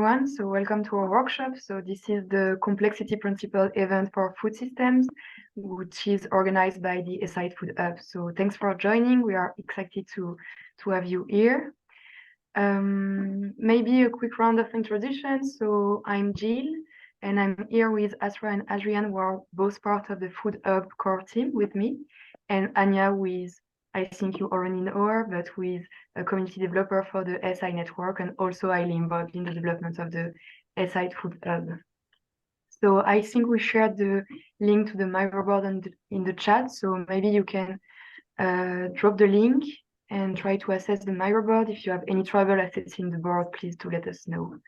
everyone. So welcome to our workshop. So this is the Complexity Principle event for food systems, which is organized by the SI Food Hub. So thanks for joining. We are excited to have you here. Maybe a quick round of introduction. So I'm Jill, and I'm here with Asra and Adrian, who are both part of the Food Hub core team with me, and Anya, who is, I think you already know her, but who is a community developer for the SI network and also highly involved in the development of the SI Food Hub. So I think we shared the link to the Miro board in the chat. So maybe you can drop the link and try to access the Miro board. If you have any trouble accessing the board, please do let us know.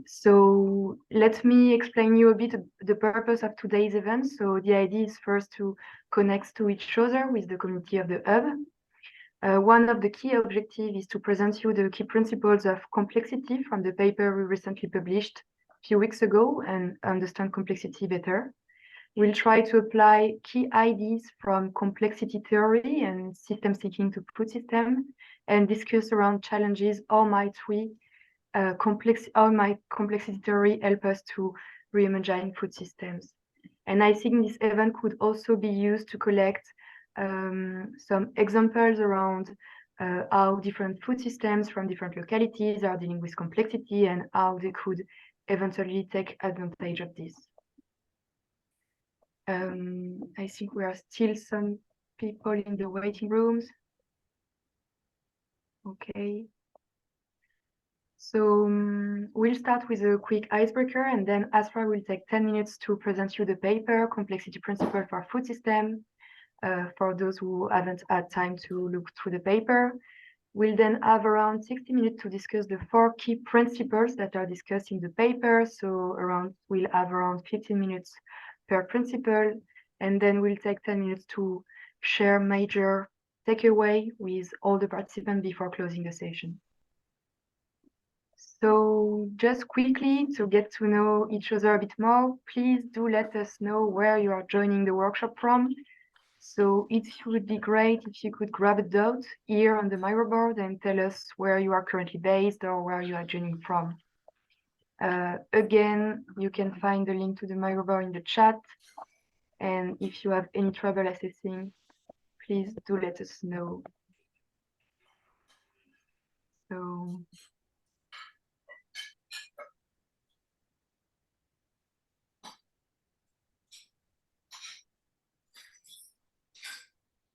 So let me explain you a bit the purpose of today's event. So the idea is first to connect to each other with the community of the Hub. One of the key objectives is to present you the key principles of complexity from the paper we recently published a few weeks ago and understand complexity better. We'll try to apply key ideas from complexity theory and system thinking to food system and discuss around challenges. How might complexity theory help us to reimagine food systems? And I think this event could also be used to collect some examples around how different food systems from different localities are dealing with complexity and how they could eventually take advantage of this. I think we are still some people in the waiting rooms. Okay. So we'll start with a quick icebreaker, and then Asra will take 10 minutes to present you the paper, Complexity Principle for Food System, for those who haven't had time to look through the paper. We'll then have around 60 minutes to discuss the 4 key principles that are discussed in the paper. So we'll have around 15 minutes per principle, and then we'll take 10 minutes to share major takeaway with all the participants before closing the session. So just quickly to get to know each other a bit more, please do let us know where you are joining the workshop from. So it would be great if you could grab a dot here on the Miro board and tell us where you are currently based or where you are joining from. Again, you can find the link to the Miro board in the chat. And if you have any trouble accessing, please do let us know. So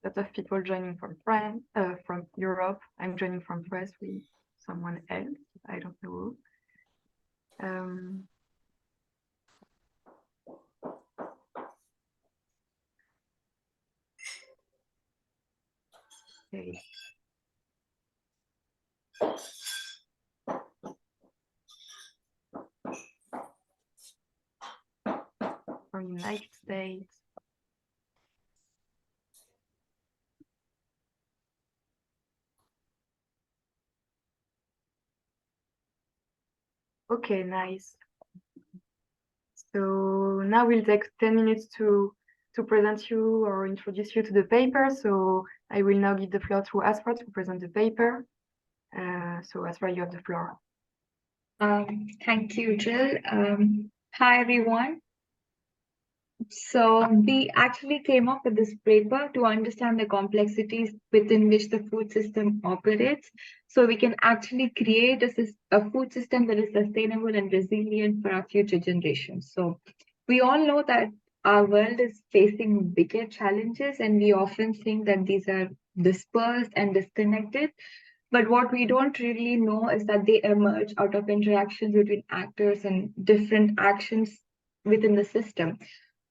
a lot of people joining from France, from Europe. I'm joining from France with someone else. I don't know who. Okay. From United States. Okay, nice. So now we'll take 10 minutes to present you or introduce you to the paper. So I will now give the floor to Asra to present the paper. So Asra, you have the floor. Thank you, Jill. Hi, everyone. So we actually came up with this paper to understand the complexities within which the food system operates, so we can actually create a food system that is sustainable and resilient for our future generations. So we all know that our world is facing bigger challenges, and we often think that these are dispersed and disconnected. But what we don't really know is that they emerge out of interactions between actors and different actions within the system.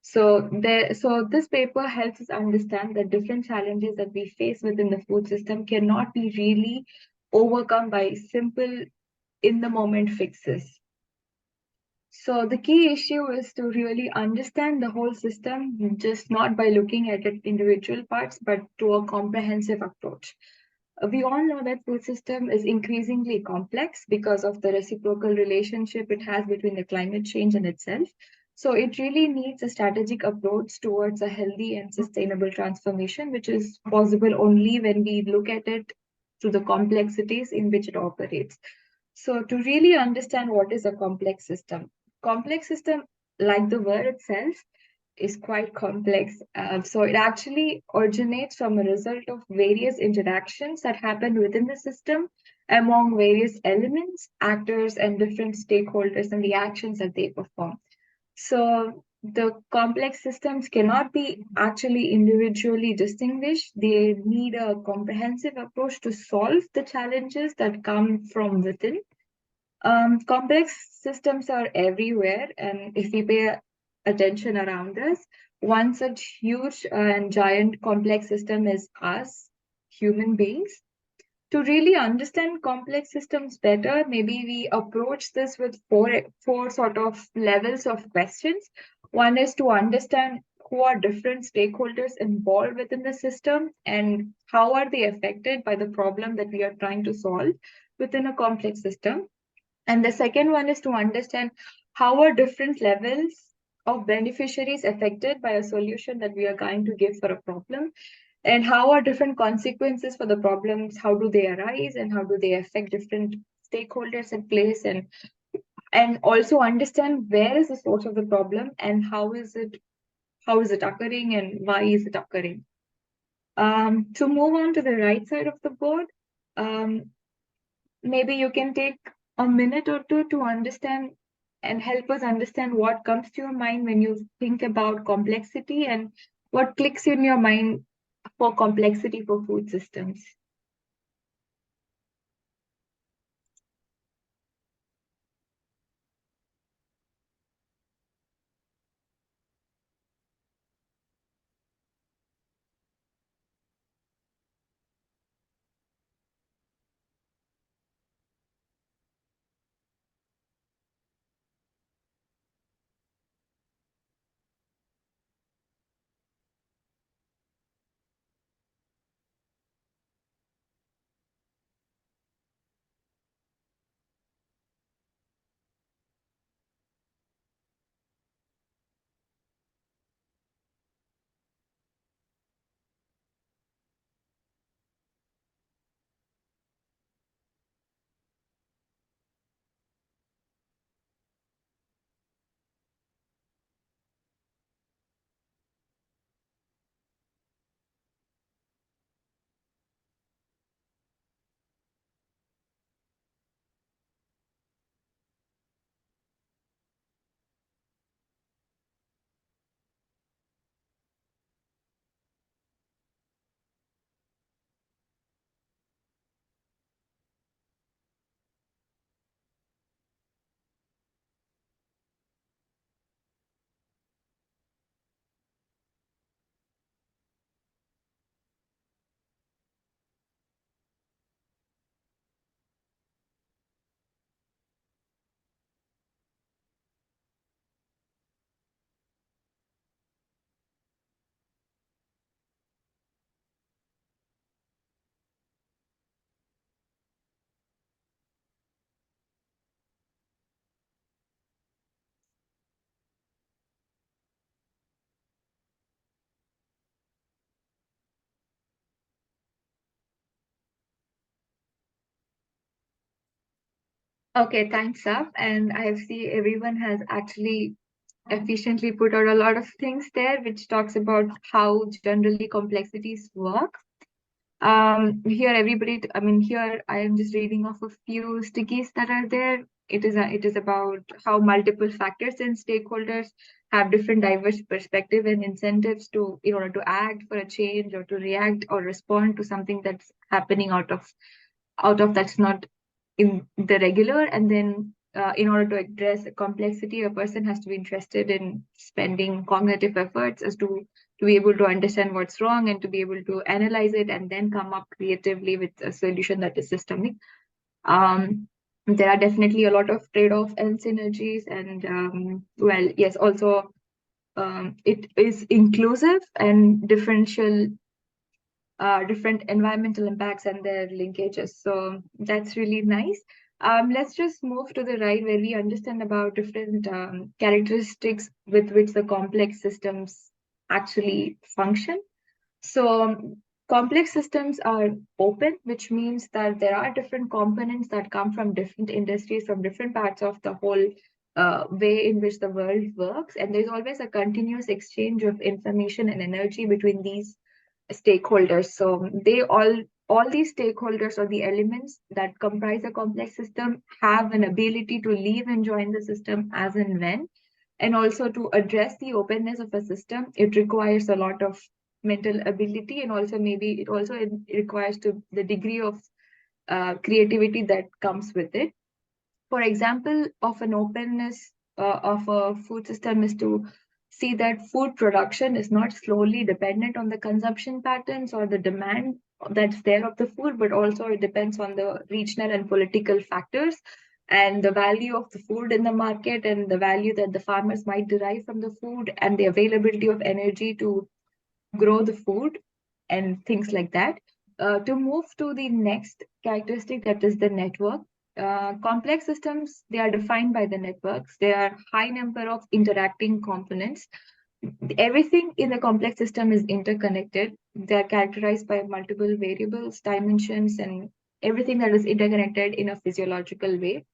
So this paper helps us understand that different challenges that we face within the food system cannot be really overcome by simple in-the-moment fixes. So the key issue is to really understand the whole system, just not by looking at it individual parts, but to a comprehensive approach. We all know that food system is increasingly complex because of the reciprocal relationship it has between the climate change and itself. So it really needs a strategic approach towards a healthy and sustainable transformation, which is possible only when we look at it through the complexities in which it operates. So to really understand what is a complex system, like the word itself, is quite complex. So it actually originates from a result of various interactions that happen within the system among various elements, actors, and different stakeholders and the actions that they perform. So the complex systems cannot be actually individually distinguished. They need a comprehensive approach to solve the challenges that come from within. Complex systems are everywhere, and if we pay attention around us, one such huge and giant complex system is us, human beings. To really understand complex systems better, maybe we approach this with four sort of levels of questions. One is to understand who are different stakeholders involved within the system and how are they affected by the problem that we are trying to solve within a complex system. And the second one is to understand how are different levels of beneficiaries affected by a solution that we are going to give for a problem, and how are different consequences for the problems, how do they arise, and how do they affect different stakeholders at place, and also understand where is the source of the problem and how is it occurring and why is it occurring. To move on to the right side of the board, um, maybe you can take a minute or two to understand and help us understand what comes to your mind when you think about complexity and what clicks in your mind for complexity for food systems. Okay, thanks, Saf. And I see everyone has actually efficiently put out a lot of things there, which talks about how generally complexities work. Here everybody, I mean, here I am just reading off a few stickies that are there. It is about how multiple factors and stakeholders have different diverse perspective and incentives to in order to act for a change or to react or respond to something that's happening out of that's not in the regular. And then in order to address complexity, a person has to be interested in spending cognitive efforts as to be able to understand what's wrong and to be able to analyze it and then come up creatively with a solution that is systemic. There are definitely a lot of trade-off and synergies, and well, yes, also it is inclusive and differential, different environmental impacts and their linkages. So that's really nice. Let's just move to the right where we understand about different characteristics with which the complex systems actually function. So Complex systems are open, which means that there are different components that come from different industries, from different parts of the whole way in which the world works. And there's always a continuous exchange of information and energy between these stakeholders. So all these stakeholders or the elements that comprise a complex system have an ability to leave and join the system as and when. And also to address the openness of a system, it requires a lot of mental ability, and also maybe it also requires to the degree of creativity that comes with it. For example, of an openness of a food system is to see that food production is not slowly dependent on the consumption patterns or the demand that's there of the food, but also it depends on the regional and political factors and the value of the food in the market and the value that the farmers might derive from the food and the availability of energy to grow the food and things like that. To move to the next characteristic, that is the network. Complex systems, they are defined by the networks. There are high number of interacting components. Everything in the complex system is interconnected. They are characterized by multiple variables, dimensions, and everything that is interconnected in a physiological way.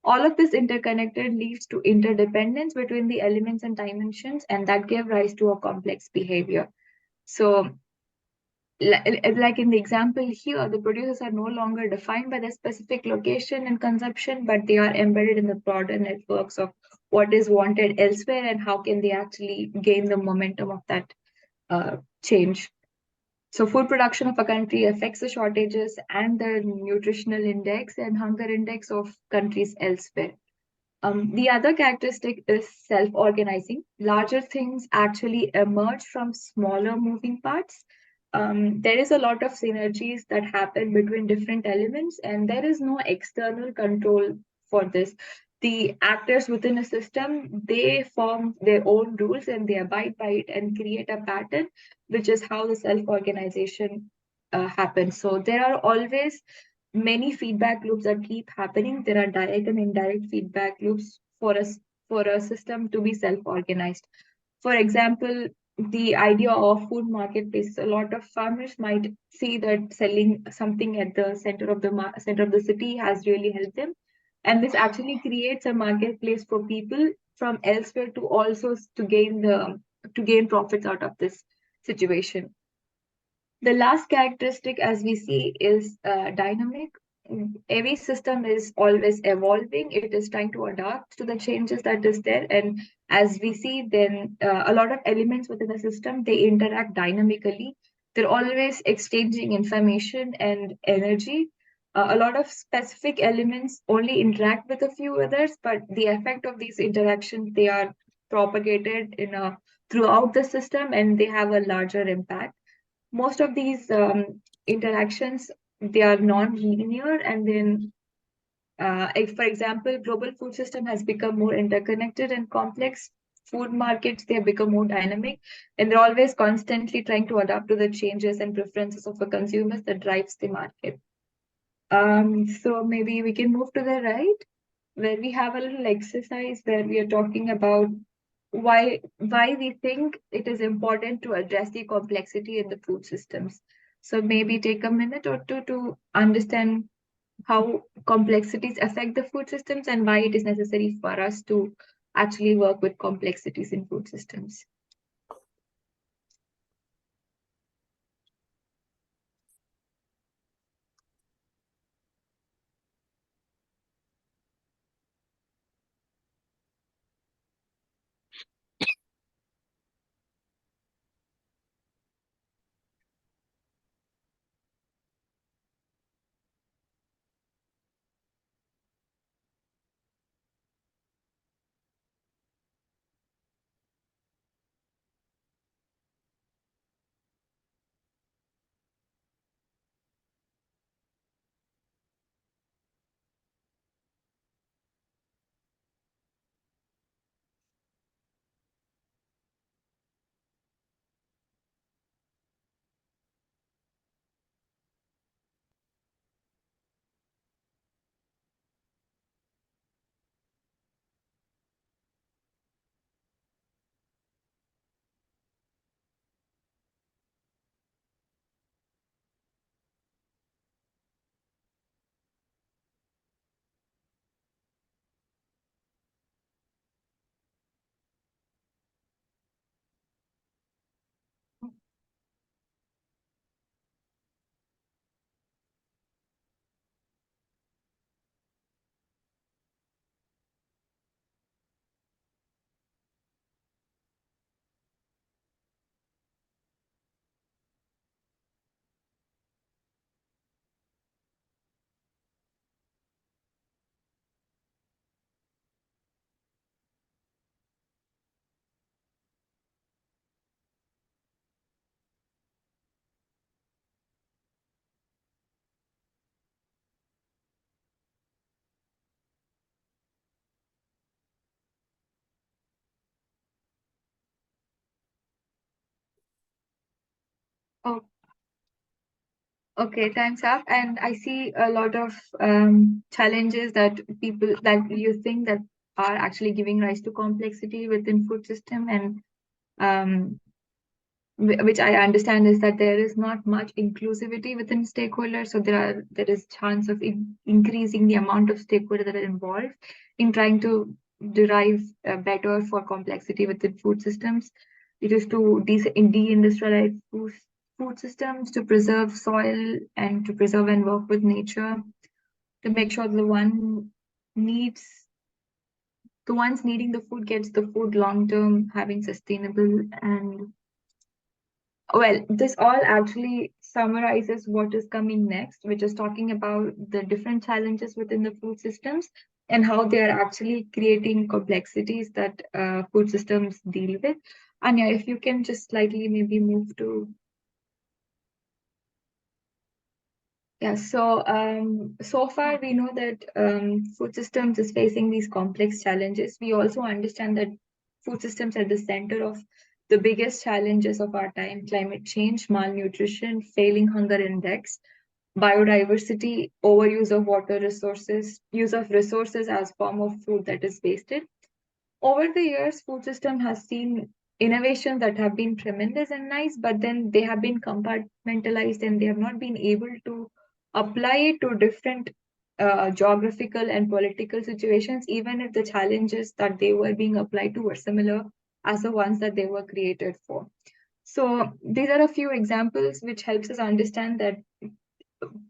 All of this interconnected leads to interdependence between the elements and dimensions, and that give rise to a complex behavior. So like in the example here, the producers are no longer defined by the specific location and consumption, but they are embedded in the broader networks of what is wanted elsewhere and how can they actually gain the momentum of that change. So food production of a country affects the shortages and the nutritional index and hunger index of countries elsewhere. The other characteristic is self-organizing. Larger things actually emerge from smaller moving parts. There is a lot of synergies that happen between different elements, and there is no external control for this. The actors within a system, they form their own rules and they abide by it and create a pattern, which is how the self-organization happens. So there are always many feedback loops that keep happening. There are direct and indirect feedback loops for us for a system to be self-organized. For example, the idea of food marketplace, a lot of farmers might see that selling something at the center of the center of the city has really helped them, and this actually creates a marketplace for people from elsewhere to also to gain profits out of this situation. The last characteristic, as we see, is dynamic. Every system is always evolving. It is trying to adapt to the changes that is there. And as we see, then a lot of elements within the system, they interact dynamically. They're always exchanging information and energy. A lot of specific elements only interact with a few others, but the effect of these interactions, they are propagated throughout the system and they have a larger impact. Most of these interactions, they are non-linear, and then if, for example, global food system has become more interconnected and complex. Food markets, they have become more dynamic, and they're always constantly trying to adapt to the changes and preferences of the consumers that drives the market. So maybe we can move to the right, where we have a little exercise where we are talking about why we think it is important to address the complexity in the food systems. So maybe take a minute or two to understand how complexities affect the food systems and why it is necessary for us to actually work with complexities in food systems. Oh, okay, thanks, Af. And I see a lot of challenges that people that you think that are actually giving rise to complexity within food system, and um, which I understand is that there is not much inclusivity within stakeholders. So there is chance of increasing the amount of stakeholders that are involved in trying to derive better for complexity within food systems. It is to deindustrialize food systems, to preserve soil, and to preserve and work with nature, to make sure needs the ones needing the food gets the food long term, having sustainable and well, this all actually summarizes what is coming next, which is talking about the different challenges within the food systems and how they are actually creating complexities that food systems deal with. Anya, if you can just slightly maybe move to. Yeah, so far we know that food systems is facing these complex challenges. We also understand that food systems are the center of the biggest challenges of our time: climate change, malnutrition, failing hunger index, biodiversity, overuse of water resources, use of resources as form of food that is wasted. Over the years, food system has seen innovations that have been tremendous and nice, but then they have been compartmentalized and they have not been able to apply it to different geographical and political situations, even if the challenges that they were being applied to were similar as the ones that they were created for. So these are a few examples which helps us understand that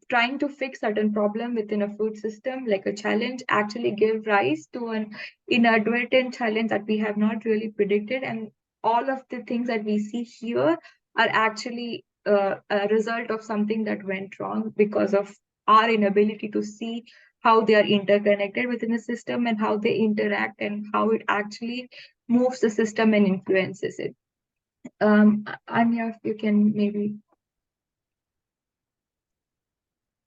trying to fix certain problem within a food system, like a challenge, actually give rise to an inadvertent challenge that we have not really predicted. And all of the things that we see here are actually a result of something that went wrong because of our inability to see how they are interconnected within the system and how they interact and how it actually moves the system and influences it. Anya, if you can maybe.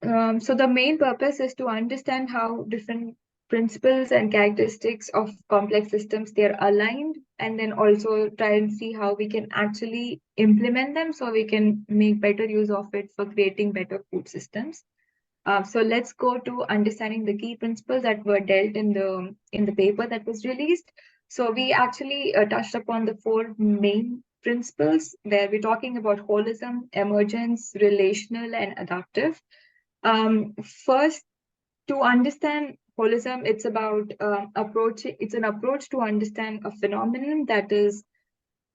So the main purpose is to understand how different principles and characteristics of complex systems they're aligned, and then also try and see how we can actually implement them so we can make better use of it for creating better food systems. So let's go to understanding the key principles that were dealt in the paper that was released. So we actually touched upon the four main principles where we're talking about holism, emergence, relational, and adaptive. First, to understand holism, it's about it's an approach to understand a phenomenon that is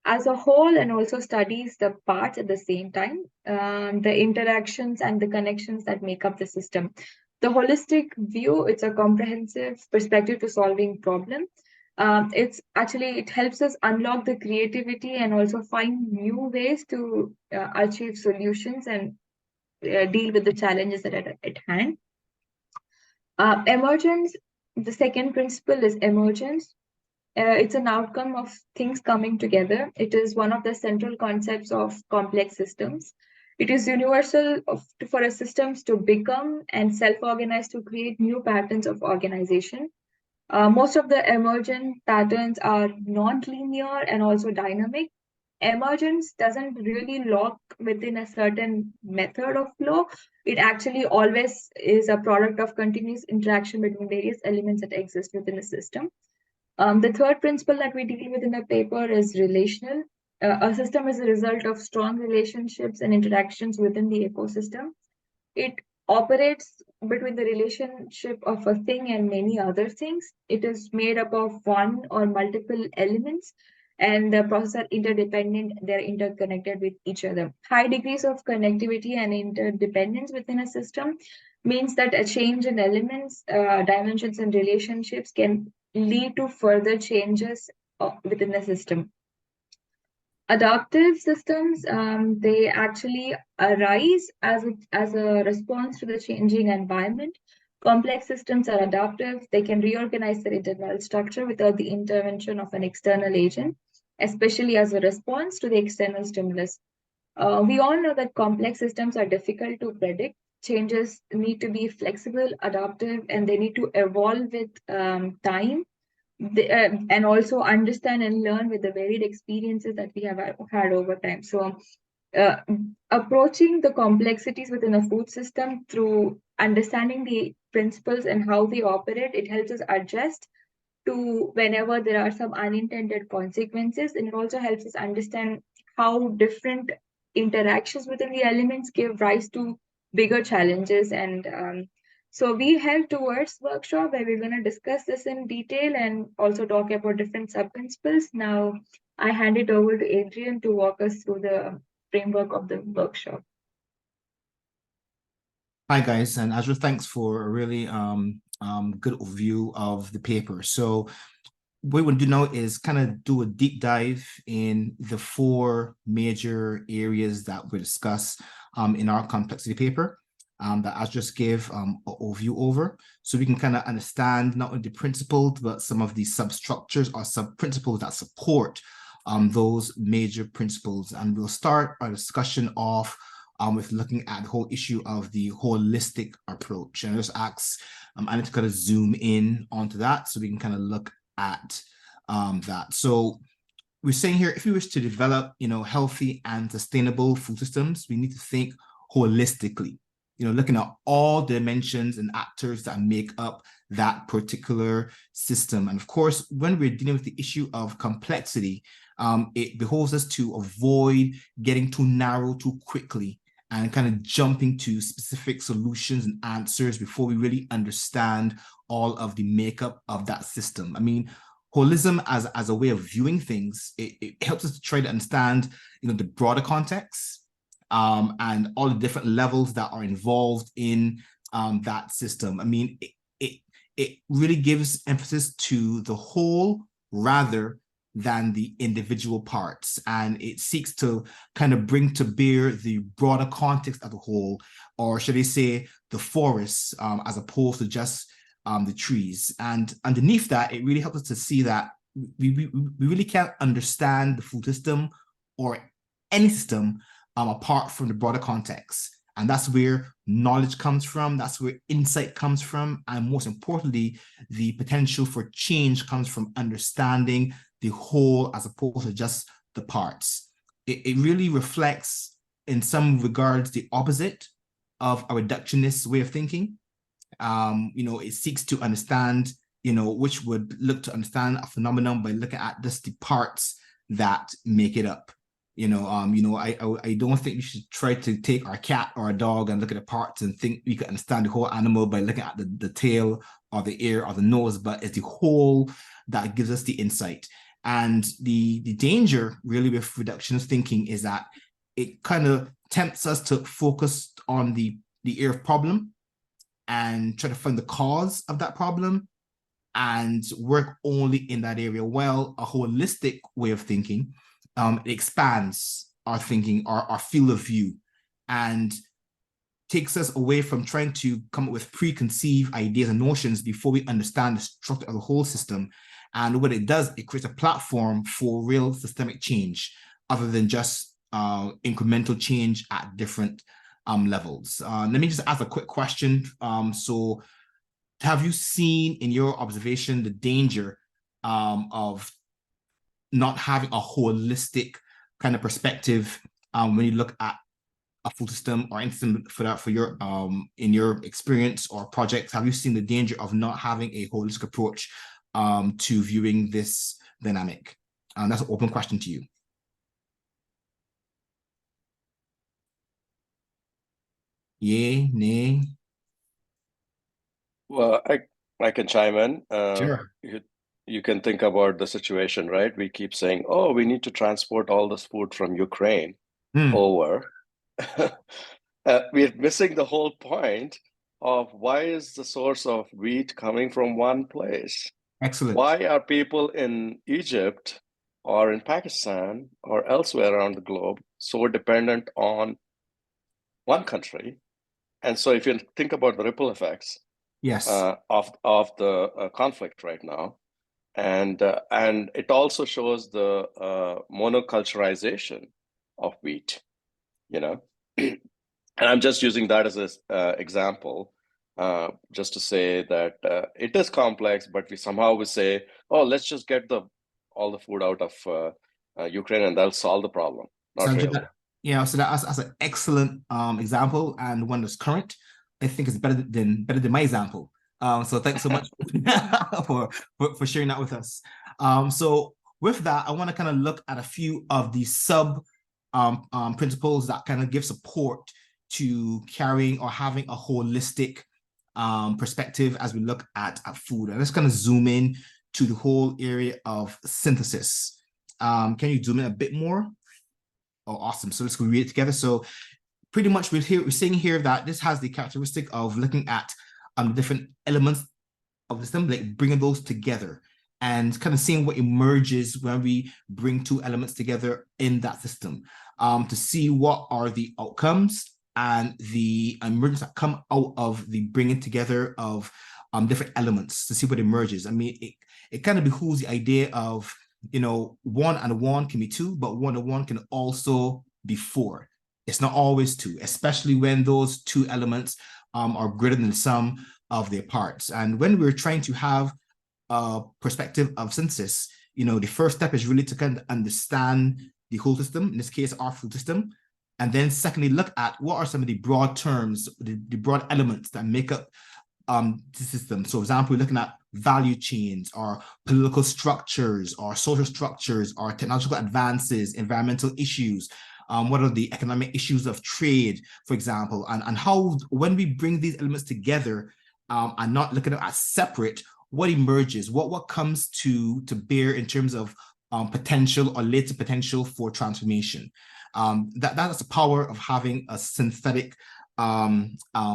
as a whole and also studies the parts at the same time, the interactions and the connections that make up the system. The holistic view, it's a comprehensive perspective to solving problem. It helps us unlock the creativity and also find new ways to achieve solutions and deal with the challenges that are at hand. Emergence, the second principle is emergence. It's an outcome of things coming together. It is one of the central concepts of complex systems. It is universal for a systems to become and self-organize to create new patterns of organization. Most of the emergent patterns are non-linear and also dynamic. Emergence doesn't really lock within a certain method of flow. It actually always is a product of continuous interaction between various elements that exist within a system. The third principle that we deal with in the paper is relational. A system is a result of strong relationships and interactions within the ecosystem. It operates between the relationship of a thing and many other things. It is made up of one or multiple elements, and the processes are interdependent, they're interconnected with each other. High degrees of connectivity and interdependence within a system means that a change in elements, dimensions, and relationships can lead to further changes within the system. Adaptive systems, they actually arise as a response to the changing environment. Complex systems are adaptive. They can reorganize their internal structure without the intervention of an external agent, especially as a response to the external stimulus. We all know that complex systems are difficult to predict. Changes need to be flexible, adaptive, and they need to evolve with time, and also understand and learn with the varied experiences that we have had over time. So approaching the complexities within a food system through understanding the principles and how they operate, it helps us adjust to whenever there are some unintended consequences, and it also helps us understand how different interactions within the elements give rise to bigger challenges. And so we held towards workshop where we're going to discuss this in detail and also talk about different sub principles. Now I hand it over to Adrian to walk us through the framework of the workshop. Hi guys, and Azra, thanks for a really good overview of the paper. So what we want to do now is kind of do a deep dive in the four major areas that we discuss in our complexity paper that I just gave an overview over, so we can kind of understand not only the principles, but some of the substructures or sub-principles that support those major principles. And we'll start our discussion off with looking at the whole issue of the holistic approach. And I just ask Anna to kind of zoom in onto that so we can kind of look at that. So we're saying here, if we wish to develop, healthy and sustainable food systems, we need to think holistically, looking at all dimensions and actors that make up that particular system. And of course, when we're dealing with the issue of complexity, it behoves us to avoid getting too narrow too quickly and kind of jumping to specific solutions and answers before we really understand all of the makeup of that system. I mean, holism as a way of viewing things, it helps us to try to understand, the broader context and all the different levels that are involved in that system. I mean, it really gives emphasis to the whole rather than the individual parts, and it seeks to kind of bring to bear the broader context of the whole, or should I say the forest, as opposed to just the trees. And underneath that, it really helps us to see that we really can't understand the food system or any system apart from the broader context. And that's where knowledge comes from, that's where insight comes from, and most importantly, the potential for change comes from understanding the whole as opposed to just the parts. It really reflects, in some regards, the opposite of a reductionist way of thinking. It seeks to understand, which would look to understand a phenomenon by looking at just the parts that make it up. I don't think we should try to take our cat or a dog and look at the parts and think we could understand the whole animal by looking at the tail or the ear or the nose, but it's the whole that gives us the insight. And the danger really with reductionist thinking is that it kind of tempts us to focus on the area of problem and try to find the cause of that problem and work only in that area. Well, a holistic way of thinking, it expands our thinking, our field of view, and takes us away from trying to come up with preconceived ideas and notions before we understand the structure of the whole system. And what it does, it creates a platform for real systemic change other than just incremental change at different levels. Let me just ask a quick question. So have you seen in your observation the danger of not having a holistic kind of perspective when you look at a food system or anything for your in your experience or projects? Have you seen the danger of not having a holistic approach to viewing this dynamic? That's an open question to you. Yay, nay? Well, I can chime in. Sure. You can think about the situation, right? We keep saying, oh, we need to transport all this food from Ukraine over. We're missing the whole point of why is the source of wheat coming from one place? Excellent. Why are people in Egypt or in Pakistan or elsewhere around the globe so dependent on one country? And so if you think about the ripple effects, yes, of the conflict right now, and it also shows the monoculturization of wheat, and I'm just using that as an example, just to say that it is complex, but we somehow say, oh, let's just get all the food out of Ukraine and that'll solve the problem. Not so really. Yeah, so that's an excellent example, and one that's current. I think it's better than my example. So thanks so much for sharing that with us. So with that, I want to kind of look at a few of the sub principles that kind of give support to carrying or having a holistic perspective as we look at food. And let's kind of zoom in to the whole area of synthesis. Can you zoom in a bit more? Oh, awesome. So let's go read it together. So pretty much we're saying here that this has the characteristic of looking at different elements of the system, like bringing those together and kind of seeing what emerges when we bring two elements together in that system, to see what are the outcomes and the emergence that come out of the bringing together of different elements, to see what emerges. I mean, it kind of behooves the idea of, you know, 1 and 1 can be 2, but 1 and 1 can also be 4. It's not always 2, especially when those two elements are greater than the sum of their parts. And when we're trying to have a perspective of synthesis, you know, the first step is really to kind of understand the whole system, in this case, our food system. And then secondly, look at what are some of the broad terms, the broad elements that make up the system. So for example, we're looking at value chains or political structures or social structures or technological advances, environmental issues. What are the economic issues of trade, for example, and how, when we bring these elements together and not looking at as separate, what emerges, what comes to bear in terms of potential or latent potential for transformation. That's the power of having a synthetic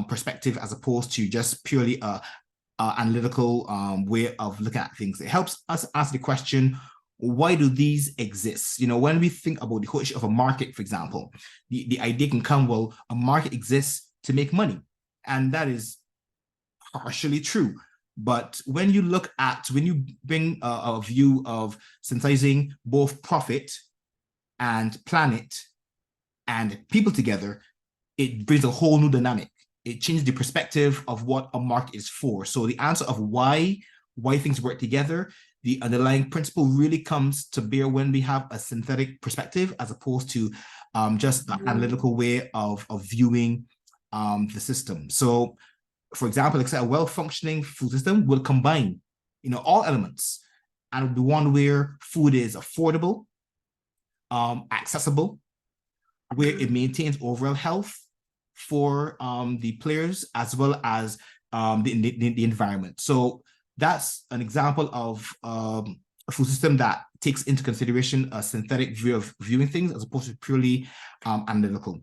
perspective as opposed to just purely a analytical way of looking at things. It helps us ask the question, why do these exist? You know, when we think about the whole issue of a market, for example, the idea can come, well, a market exists to make money. And that is partially true. But when you bring a view of synthesizing both profit and planet and people together, it brings a whole new dynamic. It changes the perspective of what a market is for. So the answer of why things work together, the underlying principle really comes to bear when we have a synthetic perspective as opposed to just an analytical way of viewing the system. So, for example, like I said, a well-functioning food system will combine, you know, all elements, and the one where food is affordable, accessible, where it maintains overall health for the players as well as the environment. So that's an example of a food system that takes into consideration a synthetic view of viewing things as opposed to purely analytical.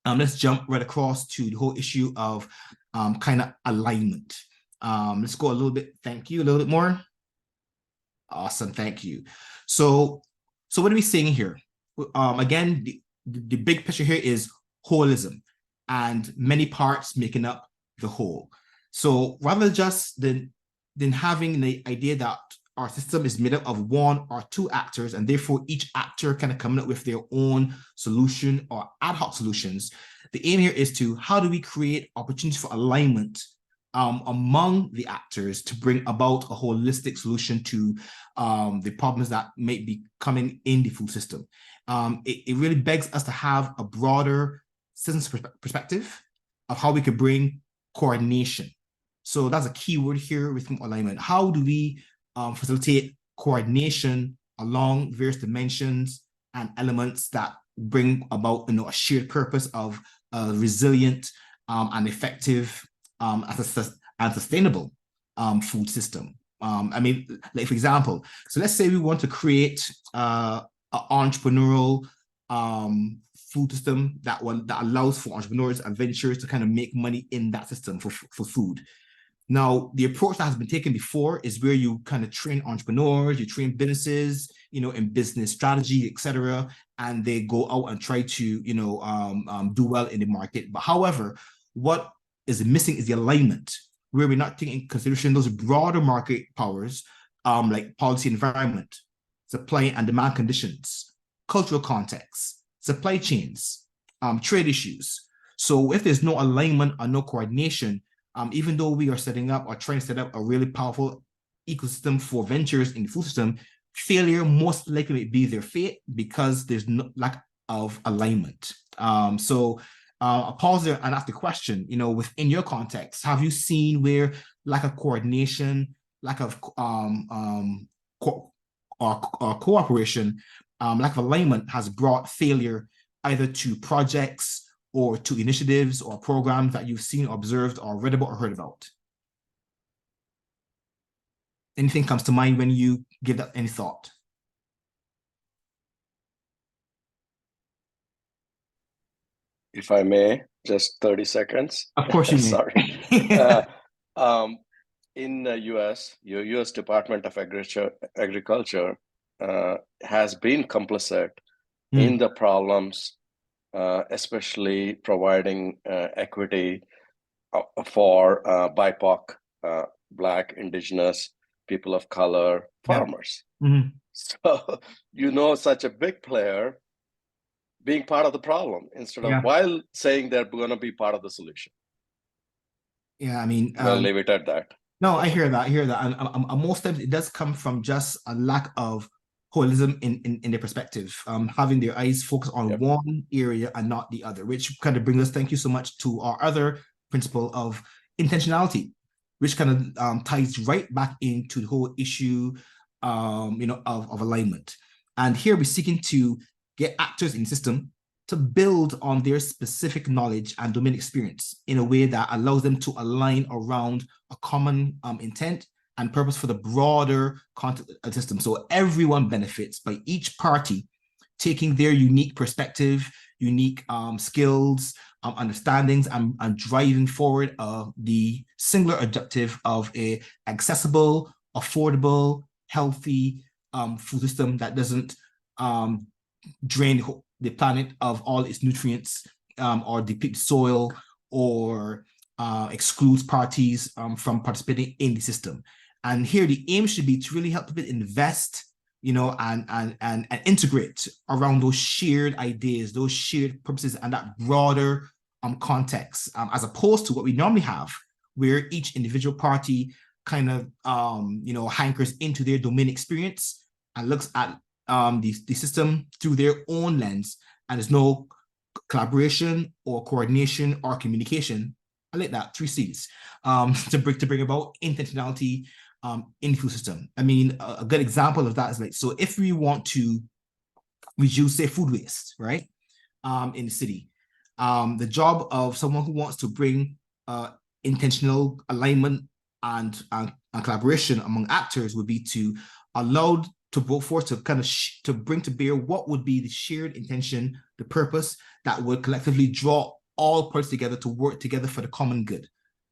Let's jump right across to the whole issue of kind of alignment. Let's go a little bit, thank you, a little bit more. Awesome, thank you. So what are we saying here? Again, the big picture here is holism and many parts making up the whole. So rather just than having the idea that our system is made up of 1 or 2 actors, and therefore each actor kind of coming up with their own solution or ad hoc solutions, the aim here is to, how do we create opportunities for alignment among the actors to bring about a holistic solution to the problems that may be coming in the food system. It really begs us to have a broader system perspective of how we could bring coordination. So that's a key word here with alignment. How do we facilitate coordination along various dimensions and elements that bring about, you know, a shared purpose of a resilient and effective and sustainable food system. I mean, like for example, so let's say we want to create an entrepreneurial food system that allows for entrepreneurs and ventures to kind of make money in that system for food. Now, the approach that has been taken before is where you kind of train entrepreneurs, you train businesses, you know, in business strategy, etc., and they go out and try to, you know, do well in the market. But however, what is missing is the alignment, where we're not taking into consideration those broader market powers, like policy, environment, supply and demand conditions, cultural context, supply chains, trade issues. So if there's no alignment or no coordination, even though we are setting up or trying to set up a really powerful ecosystem for ventures in the food system, failure most likely be their fate because there's no of alignment. So I'll pause there and ask the question, within your context, have you seen where lack of coordination, lack of cooperation, lack of alignment has brought failure either to projects or to initiatives or programs that you've seen, observed, or read about or heard about? Anything comes to mind when you give that any thought? If I may, just 30 seconds. Of course you may. Sorry. In the US, your US Department of Agriculture has been complicit in the problems, especially providing equity for BIPOC, Black, Indigenous, people of color, farmers. Mm-hmm. So, such a big player being part of the problem instead of while saying they're going to be part of the solution. Yeah, I mean, we'll leave it at that. No, I hear that. And most times it does come from just a lack of holism in their perspective, having their eyes focused on one area and not the other, which kind of brings us, thank you so much, to our other principle of intentionality, which kind of ties right back into the whole issue, of alignment. And here we're seeking to get actors in the system to build on their specific knowledge and domain experience in a way that allows them to align around a common intent and purpose for the broader content of the system. So everyone benefits by each party taking their unique perspective, unique skills, understandings, and driving forward the singular objective of a accessible, affordable, healthy food system that doesn't drain the planet of all its nutrients, or deplete soil, or excludes parties from participating in the system. And here the aim should be to really help people invest, and integrate around those shared ideas, those shared purposes, and that broader context, as opposed to what we normally have, where each individual party kind of hankers into their domain experience and looks at the system through their own lens, and there's no collaboration or coordination or communication. I like that, 3 C's, to bring about intentionality in the food system. I mean, a good example of that is so if we want to reduce, say, food waste, right, in the city, the job of someone who wants to bring intentional alignment and collaboration among actors would be to allow to go forth to kind of to bring to bear what would be the shared intention, the purpose that would collectively draw all parties together to work together for the common good.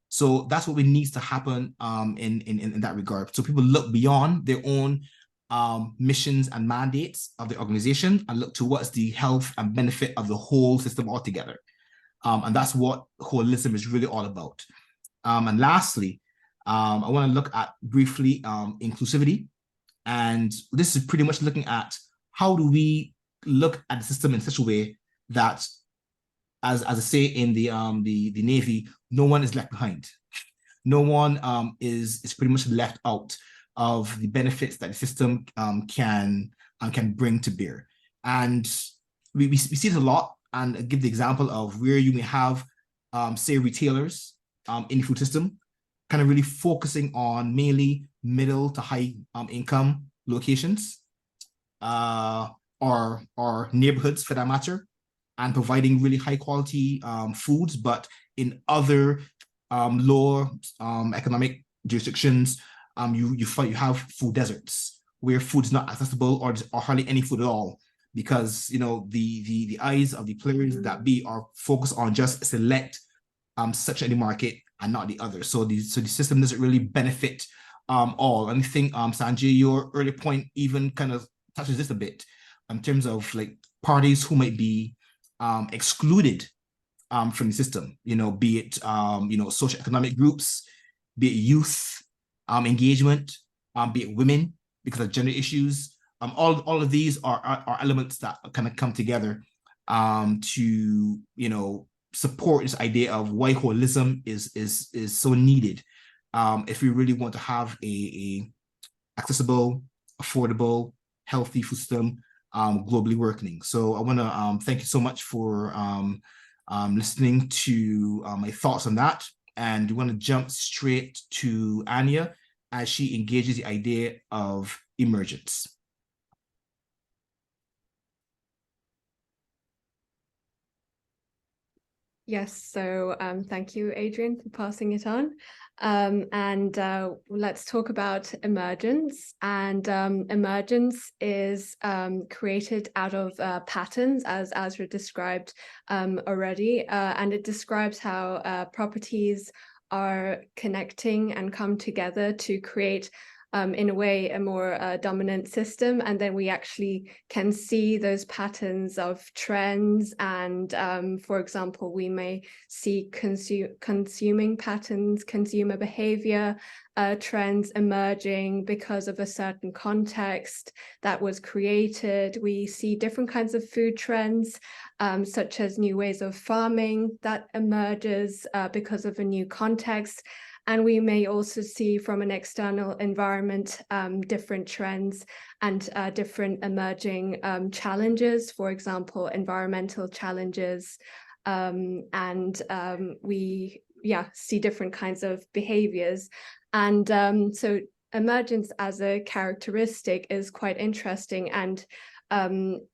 So that's what needs to happen in that regard. So people look beyond their own missions and mandates of the organization and look to what's the health and benefit of the whole system altogether. And that's what holism is really all about. And lastly, I want to look at briefly inclusivity. And this is pretty much looking at how do we look at the system in such a way that, as I say in the Navy, no one is left behind. No one is pretty much left out of the benefits that the system can bring to bear. And we see it a lot. And I'll give the example of where you may have, say, retailers in the food system, kind of really focusing on mainly middle to high income locations, or neighborhoods for that matter, and providing really high quality foods, but in other lower economic jurisdictions, you have food deserts where food is not accessible, or hardly any food at all, because the eyes of the players that be are focused on just select section of the market and not the other. So the system doesn't really benefit all. And I think Sanjay, your earlier point even kind of touches this a bit in terms of like parties who might be excluded from the system, be it socioeconomic groups, be it youth engagement, be it women because of gender issues. All of these are elements that kind of come together to support this idea of why holism is so needed if we really want to have a accessible, affordable, healthy food system globally working. So I want to thank you so much for listening to my thoughts on that. And we want to jump straight to Anya as she engages the idea of emergence. Yes, so thank you, Adrian, for passing it on. Let's talk about emergence. And emergence is created out of patterns, as Azra described already. And it describes how properties are connecting and come together to create in a way, a more dominant system. And then we actually can see those patterns of trends. And for example, we may see consuming patterns, consumer behavior trends emerging because of a certain context that was created. We see different kinds of food trends, such as new ways of farming that emerges because of a new context. And we may also see from an external environment different trends and different emerging challenges, for example, environmental challenges. We see different kinds of behaviors. And so emergence as a characteristic is quite interesting. And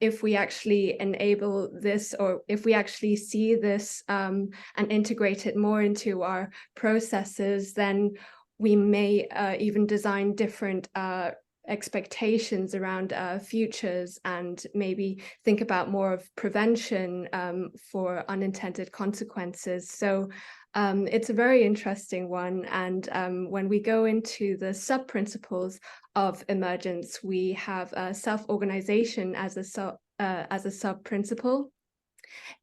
if we actually enable this, or if we actually see this and integrate it more into our processes, then we may even design different expectations around futures, and maybe think about more of prevention for unintended consequences. So it's a very interesting one. And when we go into the sub-principles of emergence, we have self-organization as a sub-principle,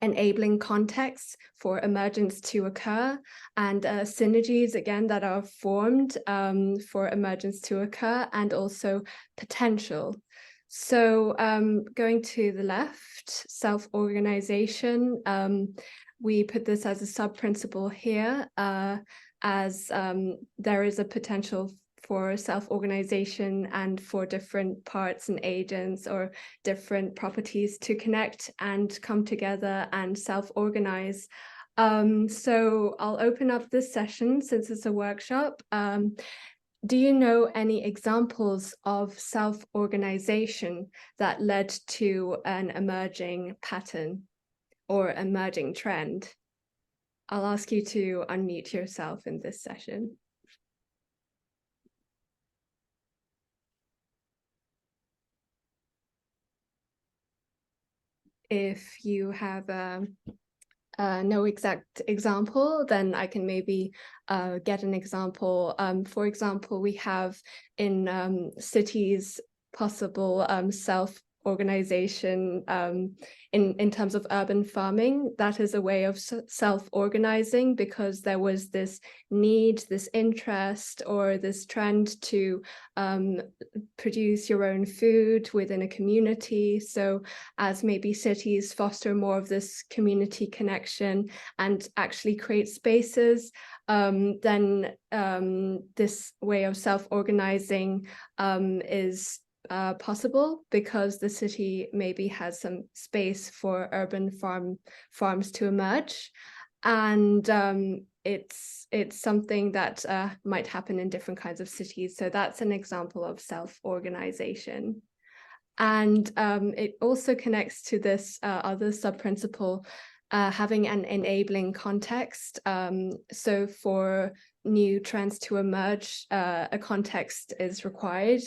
enabling contexts for emergence to occur, and synergies, again, that are formed for emergence to occur, and also potential. So going to the left, self-organization, we put this as a sub-principle here, as there is a potential for self-organization and for different parts and agents or different properties to connect and come together and self-organize. So I'll open up this session since it's a workshop. Do you know any examples of self-organization that led to an emerging pattern or emerging trend? I'll ask you to unmute yourself in this session. If you have no exact example, then I can maybe get an example. For example, we have in cities possible self-organization in terms of urban farming. That is a way of self-organizing, because there was this need, this interest, or this trend to produce your own food within a community. So as maybe cities foster more of this community connection and actually create spaces, then this way of self-organizing is possible, because the city maybe has some space for urban farms to emerge. And it's something that might happen in different kinds of cities. So that's an example of self-organization. And it also connects to this other sub-principle, having an enabling context. So for new trends to emerge, a context is required.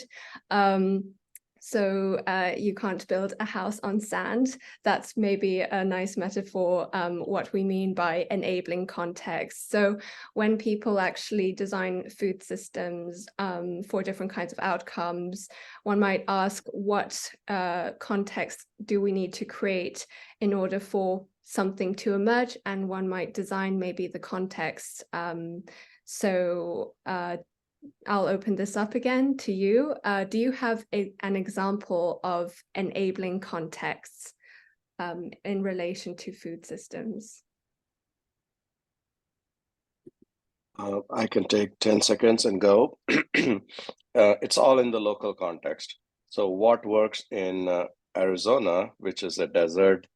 So you can't build a house on sand. That's maybe a nice metaphor, what we mean by enabling context. So when people actually design food systems for different kinds of outcomes, one might ask, what context do we need to create in order for something to emerge? And one might design maybe the context. So I'll open this up again to you. Do you have an example of enabling contexts in relation to food systems? I can take 10 seconds and go. It's all in the local context. So what works in Arizona, which is a desert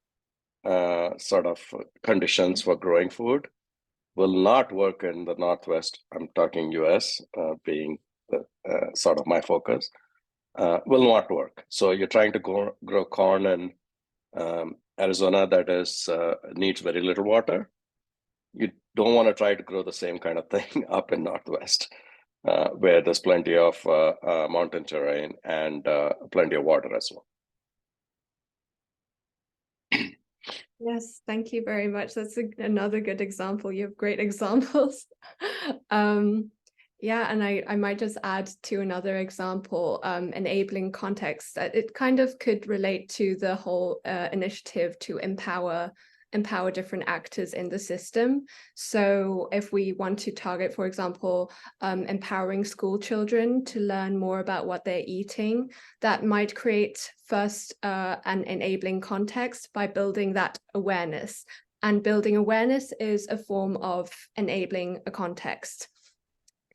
sort of conditions for growing food, will not work in the Northwest. I'm talking US, being the, sort of my focus, will not work. So you're trying to grow corn in Arizona that is needs very little water. You don't want to try to grow the same kind of thing up in Northwest, where there's plenty of mountain terrain and plenty of water as well. Yes, thank you very much. That's another good example. You have great examples. Yeah, and I might just add to another example, enabling context. It kind of could relate to the whole initiative to empower different actors in the system. So if we want to target, for example, empowering school children to learn more about what they're eating, that might create first an enabling context by building that awareness. And building awareness is a form of enabling a context.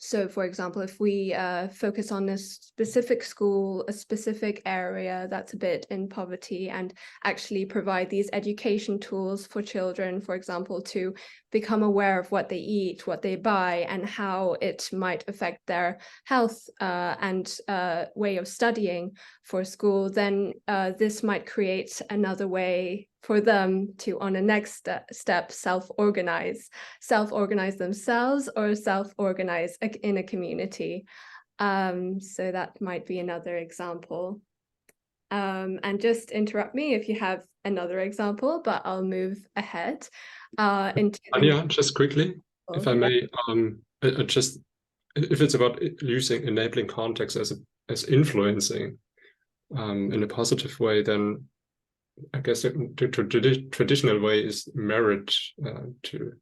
So, for example, if we focus on a specific school, a specific area that's a bit in poverty, and actually provide these education tools for children, for example, to become aware of what they eat, what they buy, and how it might affect their health and way of studying for school, then this might create another way for them to, on a next step, self-organize themselves or self-organize in a community. So that might be another example. And just interrupt me if you have another example, but I'll move ahead. Anya, just quickly, if I may, just if it's about using enabling context as influencing in a positive way, then I guess the traditional way is merit to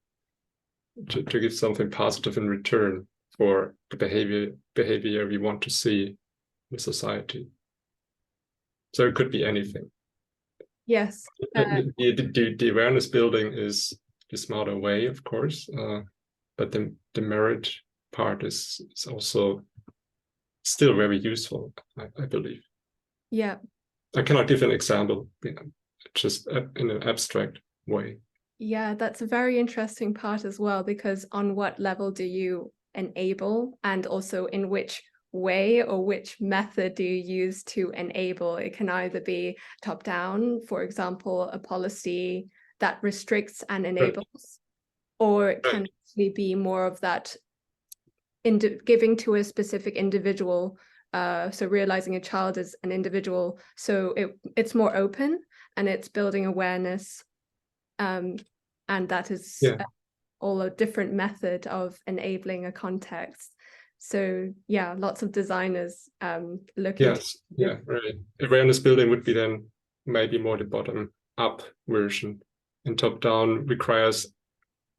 give something positive in return for the behavior we want to see in society. So it could be anything. Yes. The awareness building is the smarter way, of course, but the merit part is also still very useful, I believe. Yeah. I cannot give an example, just in an abstract way. Yeah, that's a very interesting part as well, because on what level do you enable, and also in which way or which method do you use to enable? It can either be top down, for example, a policy that restricts and enables, or it can actually be more of that giving to a specific individual. So realizing a child as an individual, so it's more open and it's building awareness, and that is all a different method of enabling a context. So yeah, lots of designers looking. Yes, yeah, right. Awareness building would be then maybe more the bottom up version, and top down requires,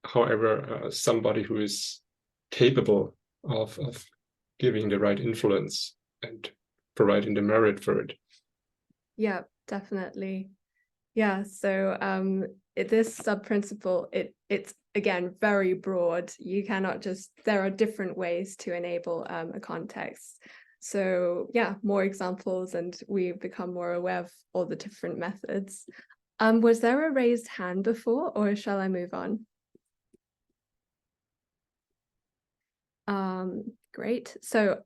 however, somebody who is capable of giving the right influence and providing the merit for it. Yeah, definitely. Yeah, so this sub-principle, it's again very broad. You cannot just, there are different ways to enable a context. So yeah, more examples and we become more aware of all the different methods. Was there a raised hand before, or shall I move on? Great. So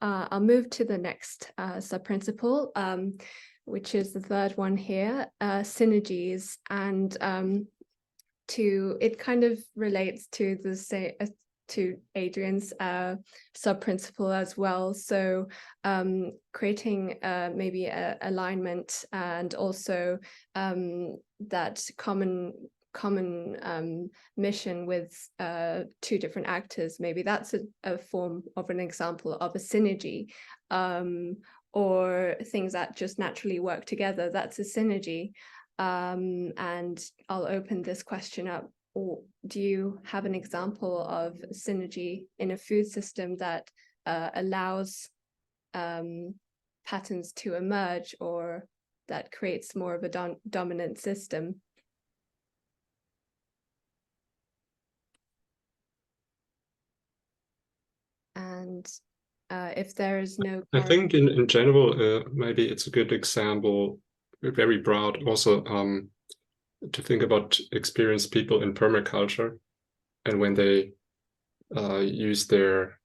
I'll move to the next sub-principle, which is the third one here, synergies, and it kind of relates to to Adrian's sub-principle as well. So creating maybe a alignment, and also that common mission with two different actors. Maybe that's a form of an example of a synergy, or things that just naturally work together. That's a synergy. And I'll open this question up. Or do you have an example of synergy in a food system that allows patterns to emerge, or that creates more of a dominant system? And if there is no... I think in general, maybe it's a good example very broad. Also, to think about experienced people in permaculture, and when they use their,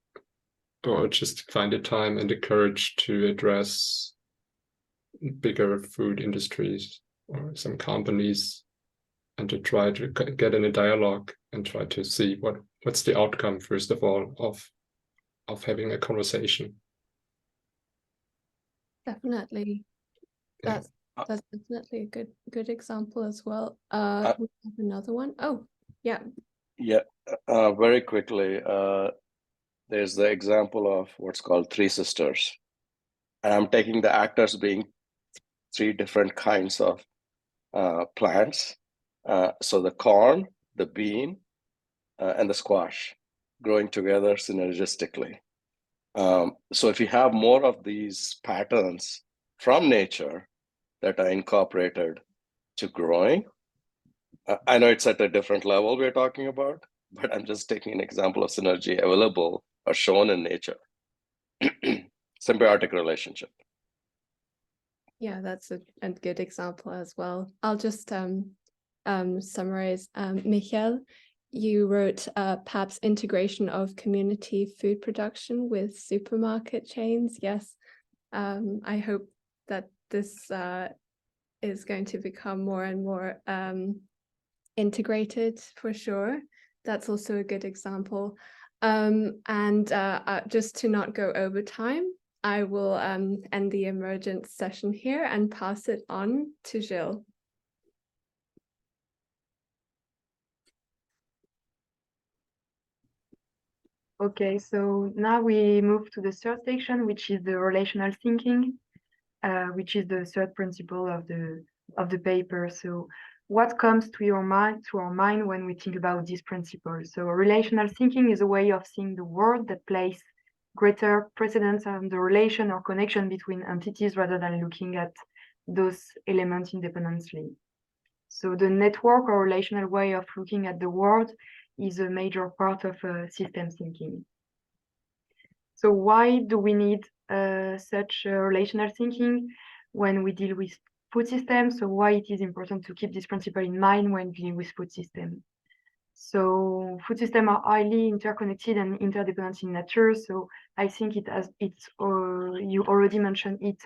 or just find the time and the courage to address bigger food industries or some companies, and to try to get in a dialogue and try to see what's the outcome, first of all, of having a conversation. Definitely. Yeah. That's definitely a good example as well. We have another one. Oh, yeah. Yeah, very quickly. There's the example of what's called Three Sisters. And I'm taking the actors being three different kinds of plants. So the corn, the bean, and the squash growing together synergistically. So if you have more of these patterns from nature that are incorporated to growing, I know it's at a different level we're talking about, but I'm just taking an example of synergy available or shown in nature. Symbiotic relationship. Yeah, that's a good example as well. I'll just summarize. Michael, you wrote perhaps integration of community food production with supermarket chains. Yes, I hope that this is going to become more and more integrated for sure. That's also a good example. And just to not go over time, I will end the Emergence session here and pass it on to Gilles. Okay, so now we move to the third section, which is the relational thinking, which is the third principle of the paper. So what comes to our mind when we think about this principle? So relational thinking is a way of seeing the world that places greater precedence on the relation or connection between entities rather than looking at those elements independently. So the network or relational way of looking at the world is a major part of system thinking. So why do we need such relational thinking when we deal with food systems? So why it is important to keep this principle in mind when dealing with food systems? So food systems are highly interconnected and interdependent in nature. So I think you already mentioned it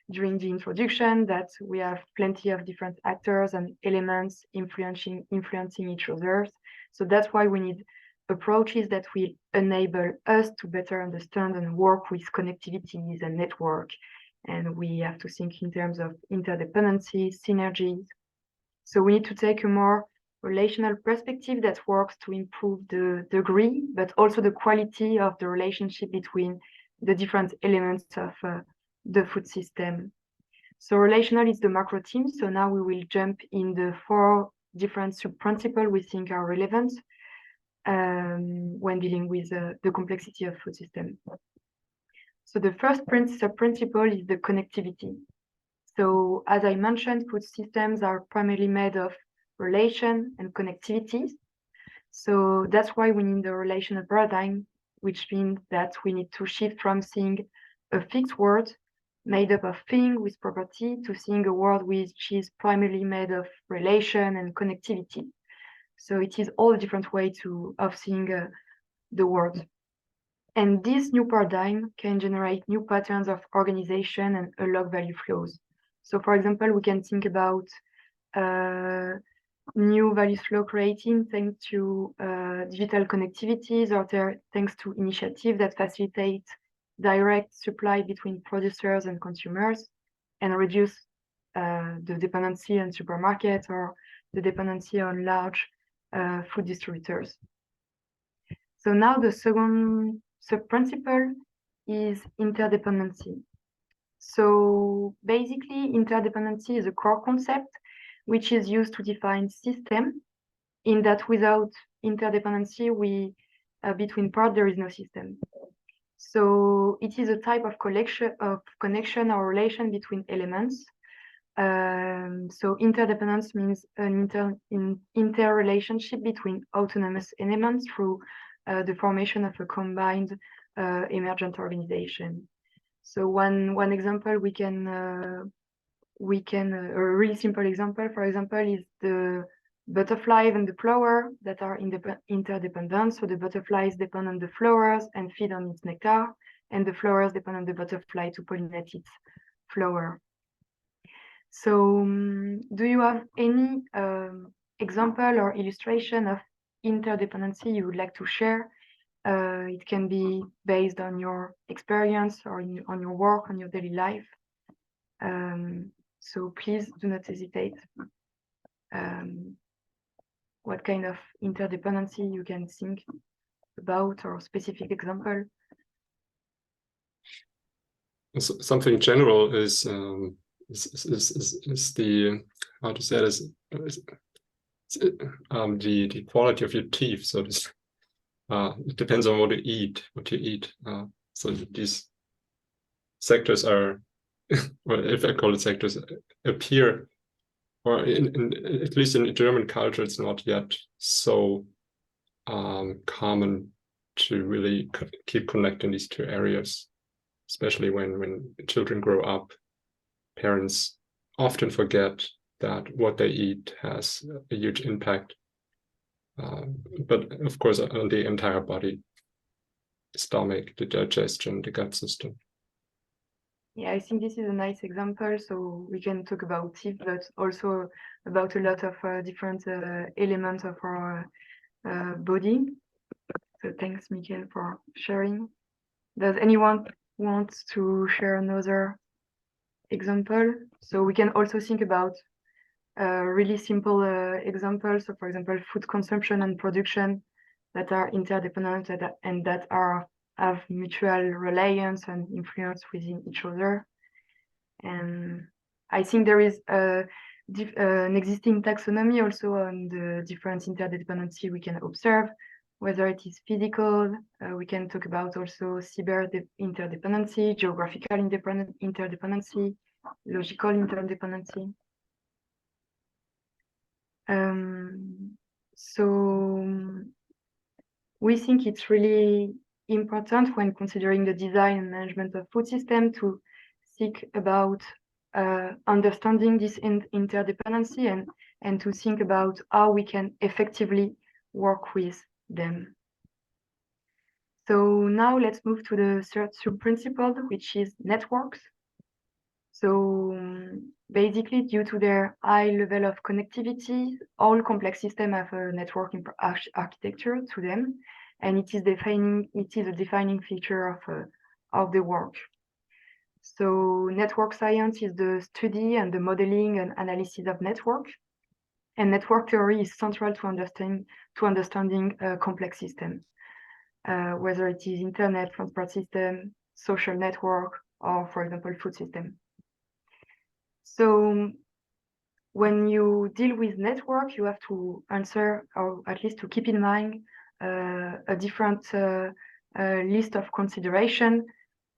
during the introduction, that we have plenty of different actors and elements influencing each other. So that's why we need approaches that will enable us to better understand and work with connectivities and network. And we have to think in terms of interdependency, synergies. So we need to take a more relational perspective that works to improve the degree, but also the quality of the relationship between the different elements of the food system. So relational is the macro theme. So now we will jump in the 4 different sub-principles we think are relevant when dealing with the complexity of food system. So the first sub-principle is the connectivity. So as I mentioned, food systems are primarily made of relation and connectivity. So that's why we need the relational paradigm, which means that we need to shift from seeing a fixed world made up of thing with property to seeing a world which is primarily made of relation and connectivity. So it is all different way of seeing the world. And this new paradigm can generate new patterns of organization and unlock value flows. So for example, we can think about new value flow creating thanks to digital connectivities, or thanks to initiatives that facilitate direct supply between producers and consumers and reduce the dependency on supermarkets or the dependency on large food distributors. So now the second sub-principle is interdependency. So basically, interdependency is a core concept which is used to define system, in that without interdependency, between parts, there is no system. So it is a type of connection or relation between elements. So interdependence means an interrelationship between autonomous elements through the formation of a combined emergent organization. So one example we can we can, a really simple example, for example, is the butterfly and the flower that are interdependent. So the butterflies depend on the flowers and feed on its nectar, and the flowers depend on the butterfly to pollinate its flower. So do you have any example or illustration of interdependency you would like to share? It can be based on your experience or on your work, on your daily life. So please do not hesitate. What kind of interdependency you can think about, or specific example? Something general is the, how to say this, the quality of your teeth. So this, it depends on what you eat. So these sectors are, well, if I call it sectors, appear, or at least in German culture, it's not yet so common to really keep connecting these two areas, especially when children grow up. Parents often forget that what they eat has a huge impact, but of course on the entire body, stomach, the digestion, the gut system. Yeah, I think this is a nice example. So we can talk about teeth, but also about a lot of different elements of our body. So thanks, Michael, for sharing. Does anyone want to share another example? So we can also think about really simple examples. So for example, food consumption and production that are interdependent and that have mutual reliance and influence within each other. And I think there is an existing taxonomy also on the different interdependency we can observe, whether it is physical, we can talk about also cyber interdependency, geographical interdependency, logical interdependency. So we think it's really important when considering the design and management of food system to think about understanding this interdependency and to think about how we can effectively work with them. So now let's move to the third sub-principle, which is networks. So basically, due to their high level of connectivity, all complex systems have a networking architecture to them, and it is a defining feature of the work. So network science is the study and the modeling and analysis of network, and network theory is central to understanding a complex system, whether it is internet, transport system, social network, or for example, food system. So when you deal with network, you have to answer, or at least to keep in mind, a different list of consideration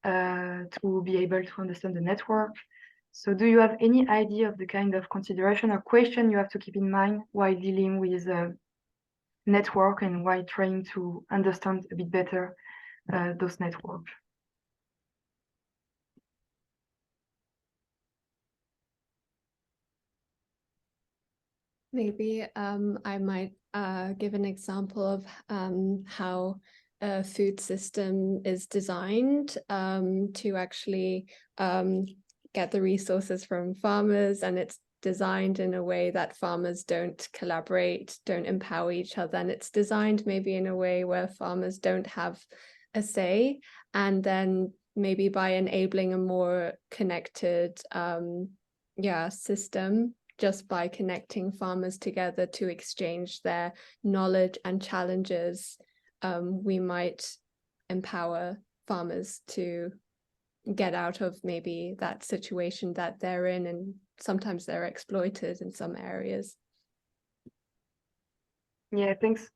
to be able to understand the network. So do you have any idea of the kind of consideration or question you have to keep in mind while dealing with a network and while trying to understand a bit better those networks? Maybe I might give an example of how a food system is designed to actually get the resources from farmers, and it's designed in a way that farmers don't collaborate, don't empower each other, and it's designed maybe in a way where farmers don't have a say, and then maybe by enabling a more connected system, just by connecting farmers together to exchange their knowledge and challenges, we might empower farmers to get out of maybe that situation that they're in, and sometimes they're exploited in some areas. Yeah, thanks,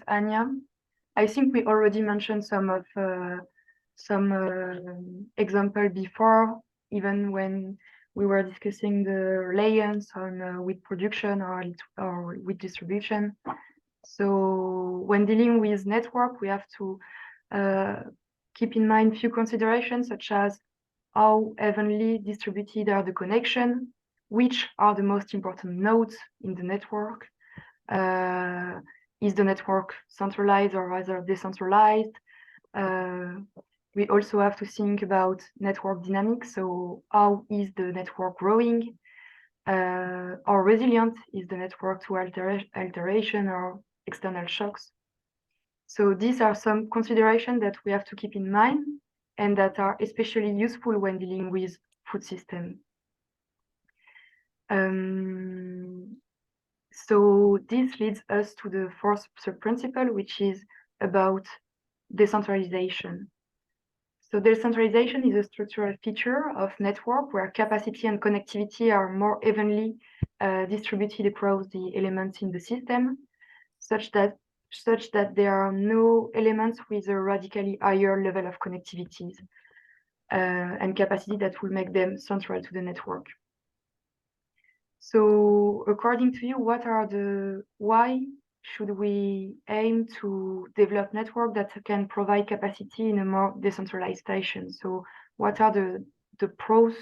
Anya. I think we already mentioned some example before, even when we were discussing the reliance on wheat production or wheat distribution. So when dealing with network, we have to keep in mind few considerations, such as how evenly distributed are the connections, which are the most important nodes in the network. Is the network centralized or rather decentralized? We also have to think about network dynamics. So how is the network growing? How resilient is the network to alteration or external shocks? So these are some considerations that we have to keep in mind and that are especially useful when dealing with food systems. So this leads us to the fourth sub-principle, which is about decentralization. So decentralization is a structural feature of network where capacity and connectivity are more evenly distributed across the elements in the system, such that there are no elements with a radically higher level of connectivities and capacity that will make them central to the network. So according to you, why should we aim to develop network that can provide capacity in a more decentralized fashion? So what are the pros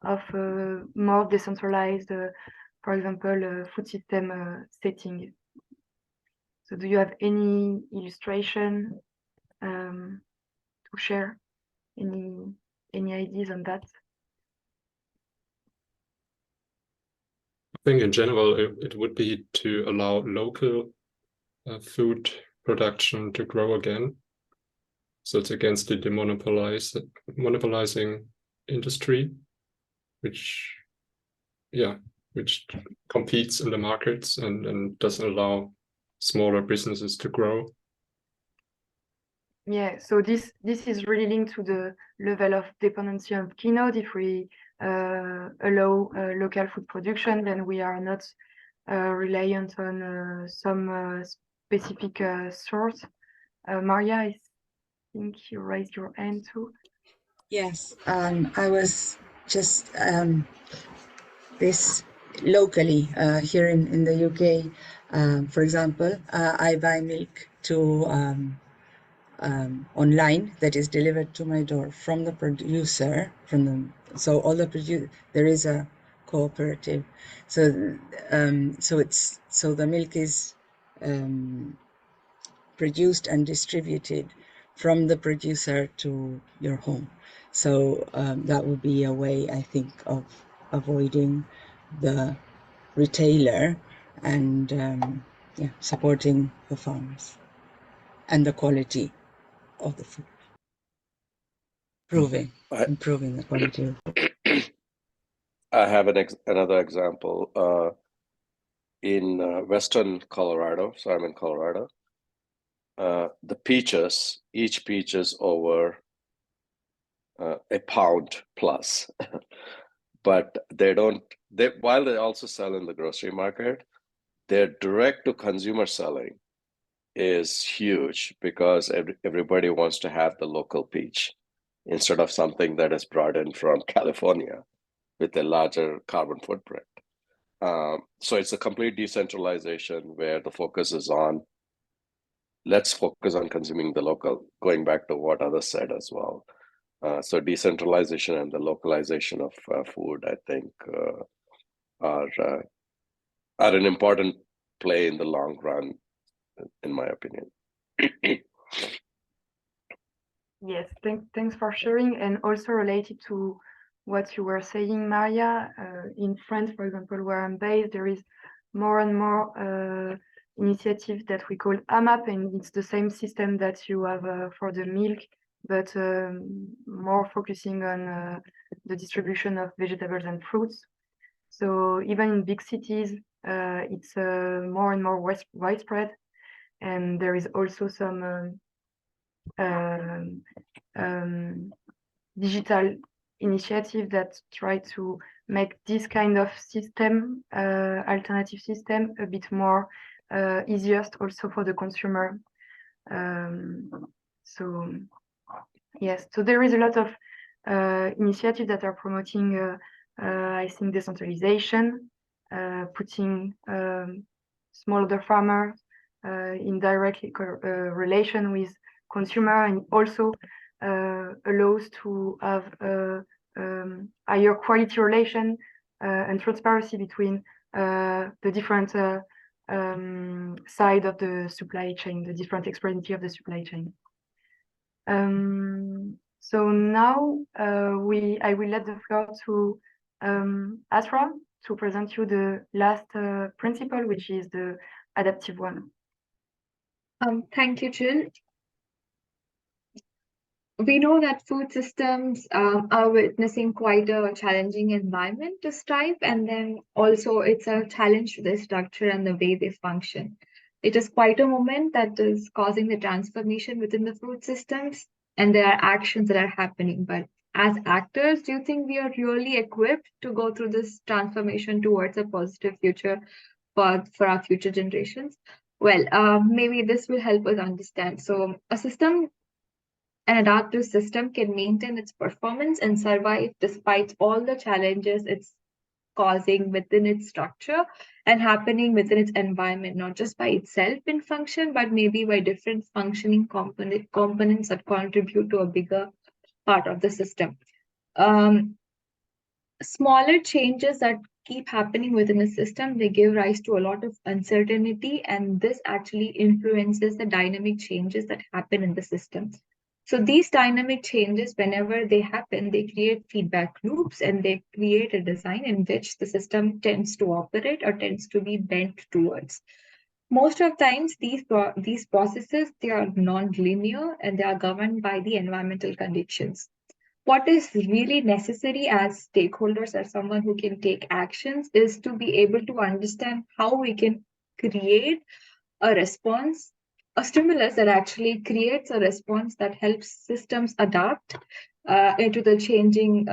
of a more decentralized, for example, food system setting? So do you have any illustration to share? Any ideas on that? I think in general, it would be to allow local food production to grow again. So it's against the monopolizing industry, which competes in the markets and doesn't allow smaller businesses to grow. Yeah, so this is really linked to the level of dependency on keynote. If we allow local food production, then we are not reliant on some specific source. Maria, I think you raised your hand too. Yes, I was just this locally here in the UK. For example, I buy milk to online that is delivered to my door from the producer. There is a cooperative. So the milk is produced and distributed from the producer to your home. So that would be a way, I think, of avoiding the retailer and supporting the farmers and the quality of the food. Improving the quality of food. I have another example in Western Colorado. So I'm in Colorado. The peaches, each peach is over a pound plus, but while they also sell in the grocery market, their direct to consumer selling is huge because everybody wants to have the local peach instead of something that is brought in from California with a larger carbon footprint. So it's a complete decentralization where the focus is on, let's focus on consuming the local, going back to what others said as well. So decentralization and the localization of food, I think, are an important play in the long run, in my opinion. Yes, thanks for sharing. And also related to what you were saying, Maria, in France, for example, where I'm based, there is more and more initiative that we call AMAP, and it's the same system that you have for the milk, but more focusing on the distribution of vegetables and fruits. So even in big cities, it's more and more widespread, and there is also some digital initiative that try to make this kind of system, alternative system, a bit more easiest also for the consumer. So yes, so there is a lot of initiatives that are promoting, I think, decentralization, putting smallholder farmers in direct relation with consumer, and also allows to have higher quality relation and transparency between the different side of the supply chain, the different expertise of the supply chain. So now I will let the floor to Asra to present you the last principle, which is the adaptive one. Thank you, Jill. We know that food systems are witnessing quite a challenging environment to strive, and then also it's a challenge to the structure and the way they function. It is quite a moment that is causing the transformation within the food systems, and there are actions that are happening. But as actors, do you think we are really equipped to go through this transformation towards a positive future for our future generations? Well, maybe this will help us understand. So an adaptive system can maintain its performance and survive despite all the challenges it's causing within its structure and happening within its environment, not just by itself in function, but maybe by different functioning components that contribute to a bigger part of the system. Smaller changes that keep happening within a system, they give rise to a lot of uncertainty, and this actually influences the dynamic changes that happen in the system. So these dynamic changes, whenever they happen, they create feedback loops and they create a design in which the system tends to operate or tends to be bent towards. Most of times, these processes, they are non-linear and they are governed by the environmental conditions. What is really necessary as stakeholders, as someone who can take actions, is to be able to understand how we can create a response, a stimulus that actually creates a response that helps systems adapt into the changing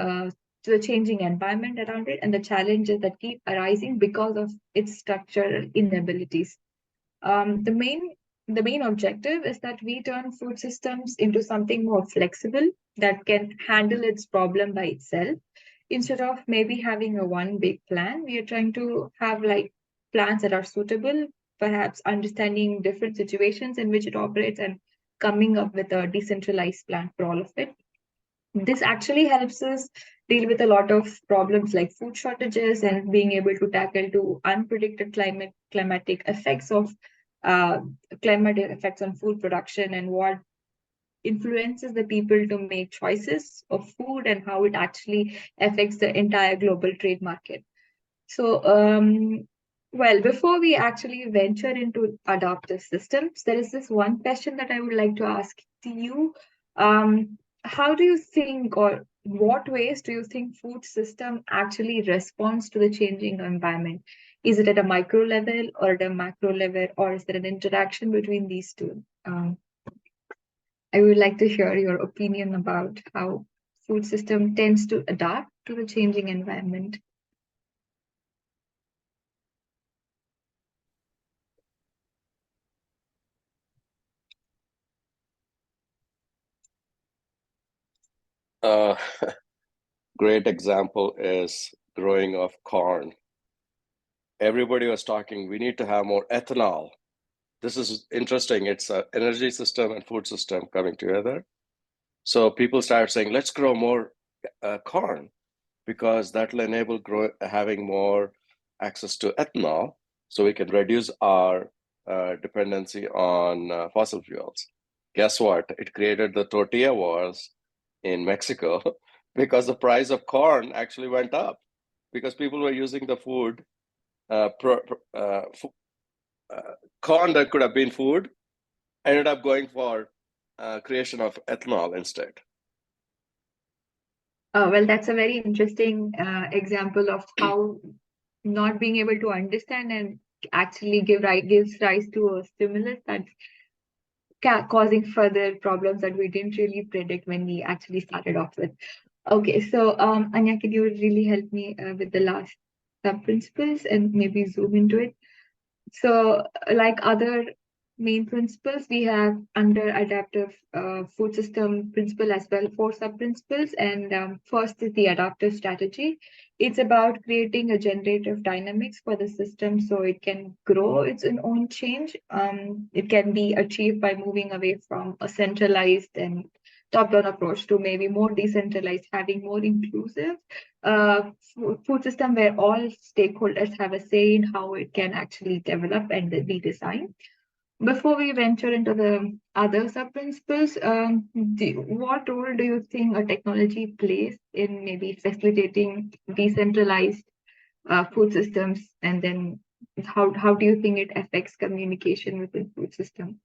environment around it and the challenges that keep arising because of its structural inabilities. The main objective is that we turn food systems into something more flexible that can handle its problem by itself. Instead of maybe having a one big plan, we are trying to have like plans that are suitable, perhaps understanding different situations in which it operates and coming up with a decentralized plan for all of it. This actually helps us deal with a lot of problems like food shortages and being able to tackle to unpredicted climatic effects of climatic effects on food production and what influences the people to make choices of food and how it actually affects the entire global trade market. So, well, before we actually venture into adaptive systems, there is this one question that I would like to ask to you. How do you think, or what ways do you think food system actually responds to the changing environment? Is it at a micro level or at a macro level, or is there an interaction between these two? I would like to hear your opinion about how food system tends to adapt to the changing environment. Great example is growing of corn. Everybody was talking, we need to have more ethanol. This is interesting. It's an energy system and food system coming together. So people started saying, let's grow more corn because that will enable having more access to ethanol so we can reduce our dependency on fossil fuels. Guess what? It created the tortilla wars in Mexico because the price of corn actually went up because people were using the food, corn that could have been food ended up going for creation of ethanol instead. Well, that's a very interesting example of how not being able to understand and actually gives rise to a stimulus that's causing further problems that we didn't really predict when we actually started off with. Okay, so Anya, can you really help me with the last sub-principles and maybe zoom into it? So like other main principles, we have under adaptive food system principle as well 4 sub-principles. And first is the adaptive strategy. It's about creating a generative dynamics for the system so it can grow its own change. It can be achieved by moving away from a centralized and top-down approach to maybe more decentralized, having more inclusive food system where all stakeholders have a say in how it can actually develop and be designed. Before we venture into the other sub-principles, what role do you think a technology plays in maybe facilitating decentralized food systems, and then how do you think it affects communication within food systems?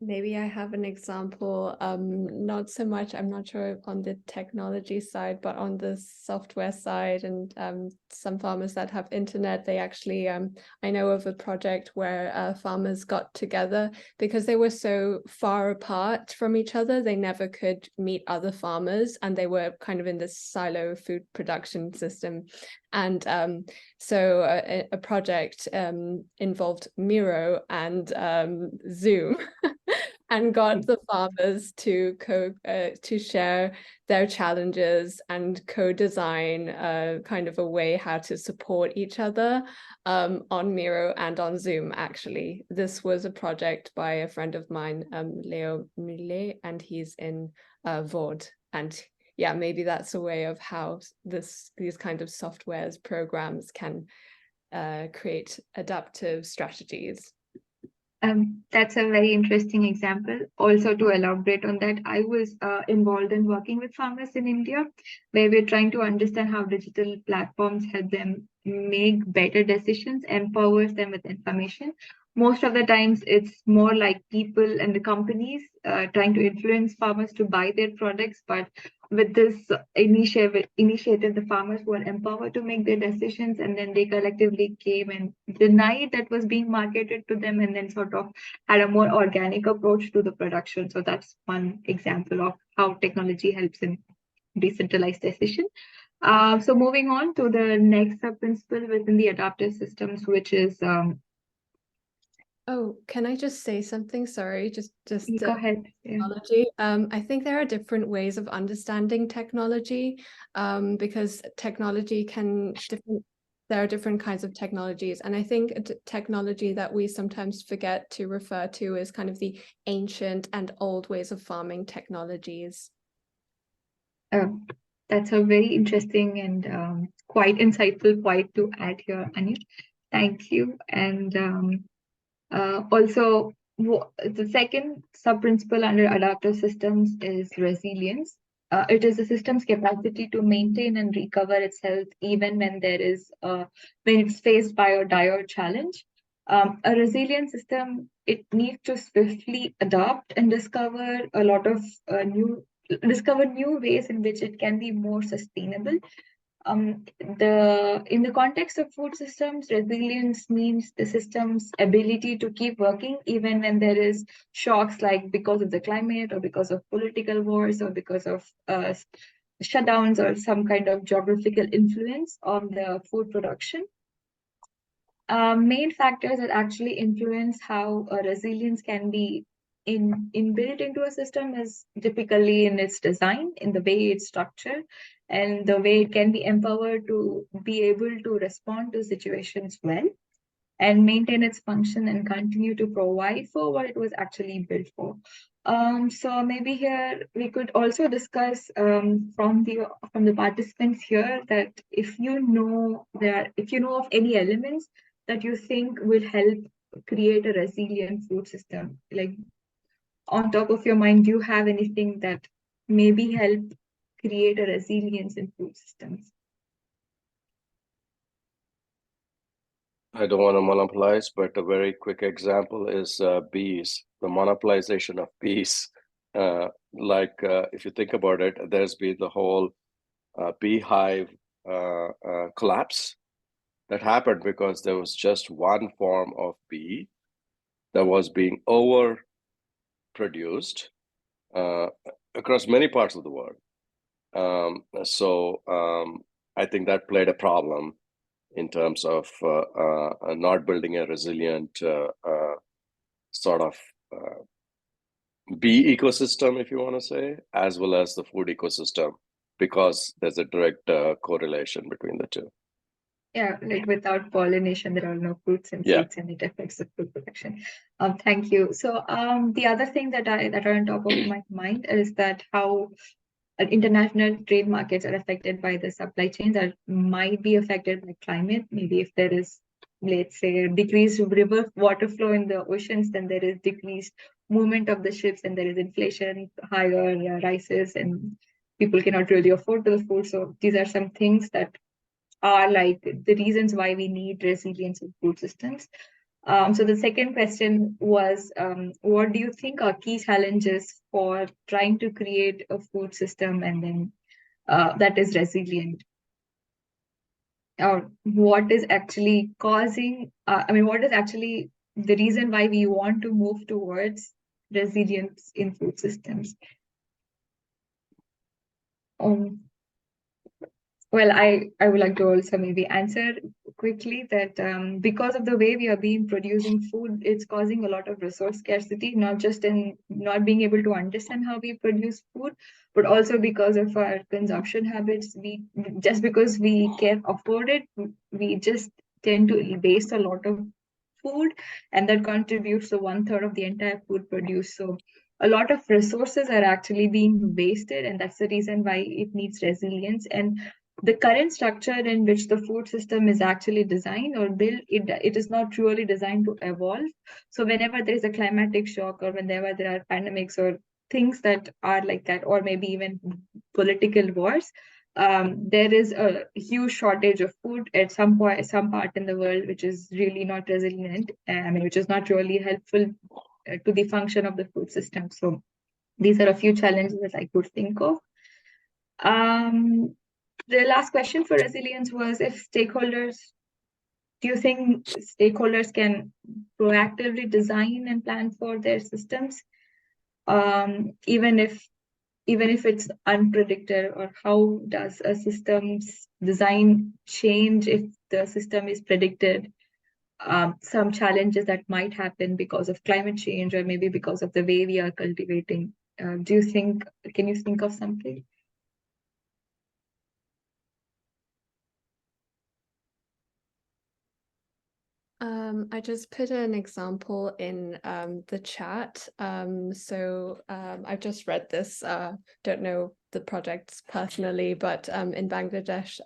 Maybe I have an example, not so much, I'm not sure on the technology side, but on the software side, and some farmers that have internet, they actually, I know of a project where farmers got together because they were so far apart from each other, they never could meet other farmers, and they were kind of in this silo food production system. And so a project involved Miro and Zoom and got the farmers to share their challenges and co-design kind of a way how to support each other on Miro and on Zoom. Actually, this was a project by a friend of mine, Leo Millet, and he's in Vaud. And yeah, maybe that's a way of how these kind of softwares programs can create adaptive strategies. That's a very interesting example. Also, to elaborate on that, I was involved in working with farmers in India, where we're trying to understand how digital platforms help them make better decisions, empowers them with information. Most of the times, it's more like people and the companies trying to influence farmers to buy their products. But with this initiative, the farmers were empowered to make their decisions, and then they collectively came and denied that was being marketed to them, and then sort of had a more organic approach to the production. So that's one example of how technology helps in decentralized decision. So moving on to the next sub-principle within the adaptive systems, which is oh, can I just say something? Sorry, just go ahead. Technology. I think there are different ways of understanding technology, because technology there are different kinds of technologies, and I think a technology that we sometimes forget to refer to is kind of the ancient and old ways of farming technologies. That's a very interesting and quite insightful point to add here, Anu. Thank you. And also, the second sub-principle under adaptive systems is resilience. It is a system's capacity to maintain and recover its health even when when it's faced by a dire challenge. A resilient system, it needs to swiftly adapt and discover new ways in which it can be more sustainable. In the context of food systems, resilience means the system's ability to keep working even when there is shocks, like because of the climate or because of political wars or because of shutdowns or some kind of geographical influence on the food production. Main factors that actually influence how resilience can be inbuilt into a system is typically in its design, in the way it's structured, and the way it can be empowered to be able to respond to situations well and maintain its function and continue to provide for what it was actually built for. So maybe here we could also discuss from the participants here that if you know of any elements that you think will help create a resilient food system, like on top of your mind, do you have anything that maybe help create a resilience in food systems? I don't want to monopolize, but a very quick example is bees, the monopolization of bees. If you think about it, there's been the whole beehive collapse that happened because there was just one form of bee that was being overproduced across many parts of the world. I think that played a problem in terms of not building a resilient sort of bee ecosystem, if you want to say, as well as the food ecosystem, because there's a direct correlation between the two. Yeah, like without pollination, there are no fruits and Yeah. seeds, and it affects the food production. Thank you. So the other thing that are on top of my mind is that how international trade markets are affected by the supply chains that might be affected by climate. Maybe if there is, let's say, decreased river water flow in the oceans, then there is decreased movement of the ships, and there is inflation, higher prices, and people cannot really afford the food. So these are some things that are like the reasons why we need resilience in food systems. So the second question was, what do you think are key challenges for trying to create a food system and then that is resilient? Or what is actually causing, what is actually the reason why we want to move towards resilience in food systems? Well, I would like to also maybe answer quickly that because of the way we are being producing food, it's causing a lot of resource scarcity, not just in not being able to understand how we produce food, but also because of our consumption habits. We just because we can afford it, we just tend to waste a lot of food, and that contributes to 1/3 of the entire food produced. So a lot of resources are actually being wasted, and that's the reason why it needs resilience. And the current structure in which the food system is actually designed or built, it is not really designed to evolve. So whenever there is a climatic shock, or whenever there are pandemics or things that are like that, or maybe even political wars, there is a huge shortage of food at some point, some part in the world, which is really not resilient. Which is not really helpful to the function of the food system. So these are a few challenges that I could think of. The last question for resilience was if stakeholders, do you think stakeholders can proactively design and plan for their systems, even if it's unpredicted, or how does a system's design change if the system is predicted? Some challenges that might happen because of climate change, or maybe because of the way we are cultivating. Can you think of something? I just put an example in the chat. I've just read this, don't know the projects personally, but in Bangladesh,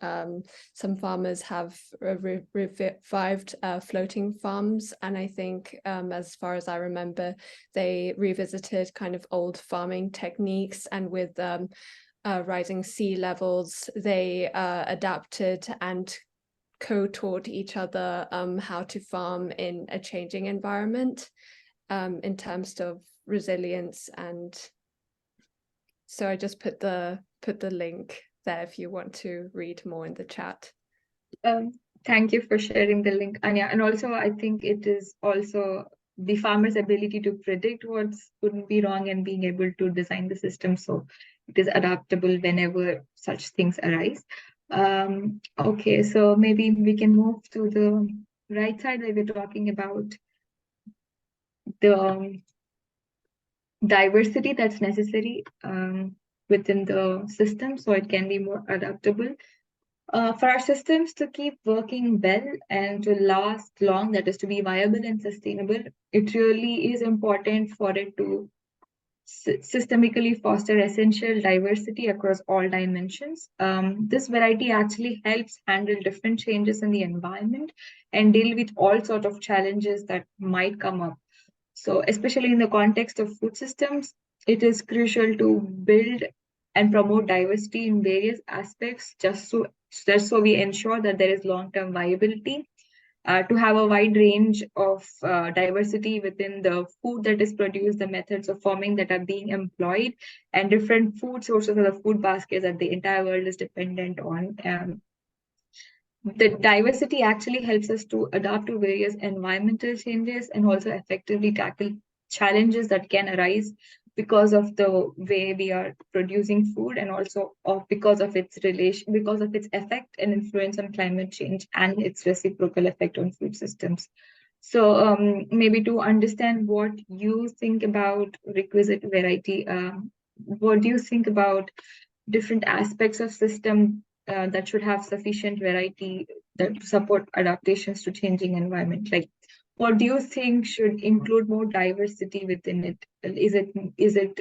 some farmers have revived floating farms. And I think, as far as I remember, they revisited kind of old farming techniques, and with rising sea levels, they adapted and co-taught each other how to farm in a changing environment, in terms of resilience. And so I just put the link there if you want to read more in the chat. Thank you for sharing the link, Anya. And also, I think it is also the farmer's ability to predict what wouldn't be wrong and being able to design the system so it is adaptable whenever such things arise. Okay, so maybe we can move to the right side where we're talking about the diversity that's necessary within the system so it can be more adaptable. For our systems to keep working well and to last long, that is to be viable and sustainable, it really is important for it to systemically foster essential diversity across all dimensions. This variety actually helps handle different changes in the environment and deal with all sorts of challenges that might come up. So especially in the context of food systems, it is crucial to build and promote diversity in various aspects just so we ensure that there is long-term viability. To have a wide range of diversity within the food that is produced, the methods of farming that are being employed, and different food sources of the food baskets that the entire world is dependent on. The diversity actually helps us to adapt to various environmental changes and also effectively tackle challenges that can arise because of the way we are producing food, and also because of its effect and influence on climate change and its reciprocal effect on food systems. So maybe to understand what you think about requisite variety, what do you think about different aspects of system that should have sufficient variety that support adaptations to changing environment. Like, what do you think should include more diversity within it? Is it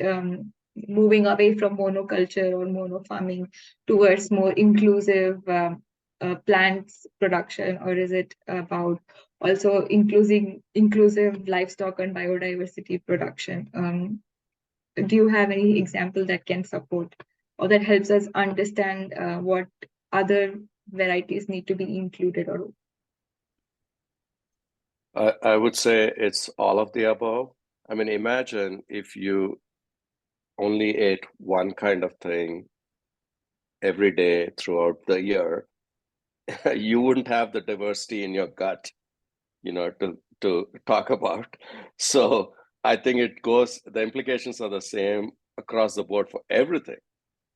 moving away from monoculture or mono farming towards more inclusive plants production, or is it about also inclusive livestock and biodiversity production? Do you have any example that can support or that helps us understand what other varieties need to be included? Or I would say it's all of the above. I mean, imagine if you only ate one kind of thing every day throughout the year, you wouldn't have the diversity in your gut, to talk about. So I think the implications are the same across the board for everything,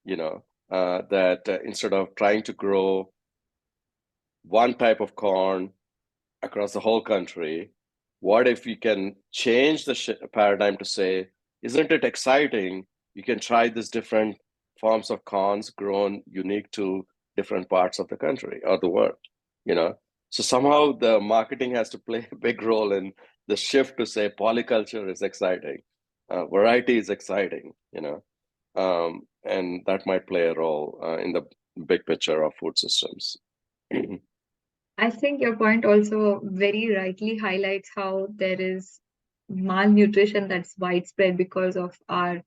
that instead of trying to grow one type of corn across the whole country, what if we can change the paradigm to say, isn't it exciting? You can try these different forms of corns grown unique to different parts of the country or the world, So somehow the marketing has to play a big role in the shift to say polyculture is exciting, variety is exciting, and that might play a role in the big picture of food systems. I think your point also very rightly highlights how there is malnutrition that's widespread because of our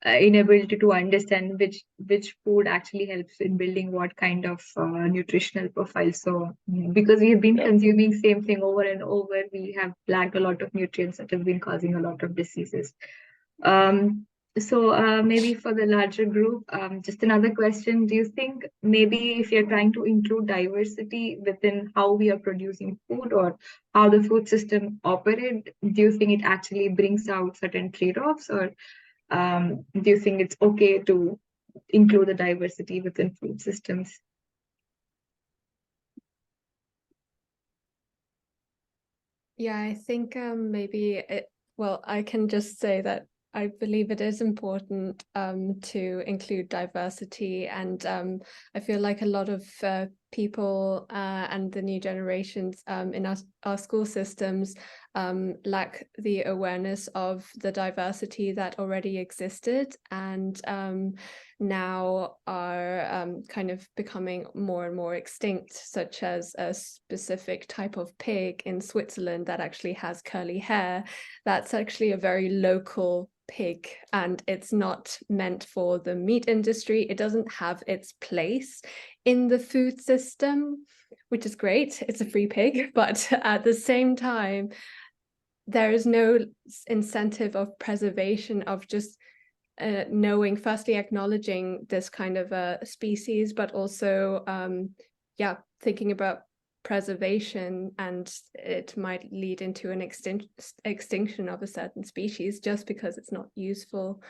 inability to understand which food actually helps in building what kind of nutritional profile. So because we've been consuming same thing over and over, we have lacked a lot of nutrients that have been causing a lot of diseases. So maybe for the larger group, just another question. Do you think maybe if you're trying to include diversity within how we are producing food or how the food system operates, do you think it actually brings out certain trade-offs, or do you think it's okay to include the diversity within food systems? Yeah, I think I can just say that I believe it is important to include diversity, and I feel like a lot of people and the new generations in our school systems lack the awareness of the diversity that already existed, and now are kind of becoming more and more extinct, such as a specific type of pig in Switzerland that actually has curly hair. That's actually a very local pig, and it's not meant for the meat industry. It doesn't have its place in the food system, which is great. It's a free pig, but at the same time, there is no incentive of preservation, of just knowing, firstly acknowledging this kind of a species, but also thinking about preservation, and it might lead into an extinction of a certain species just because it's not useful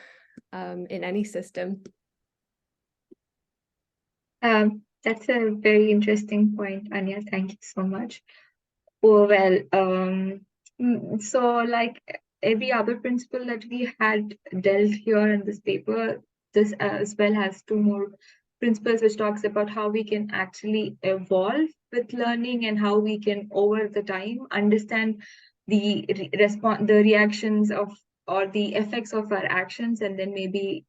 in any system. That's a very interesting point, Anya. Thank you so much. Oh, well, so like every other principle that we had dealt here in this paper, this as well has two more principles which talks about how we can actually evolve with learning and how we can over the time understand the reactions of or the effects of our actions, and then maybe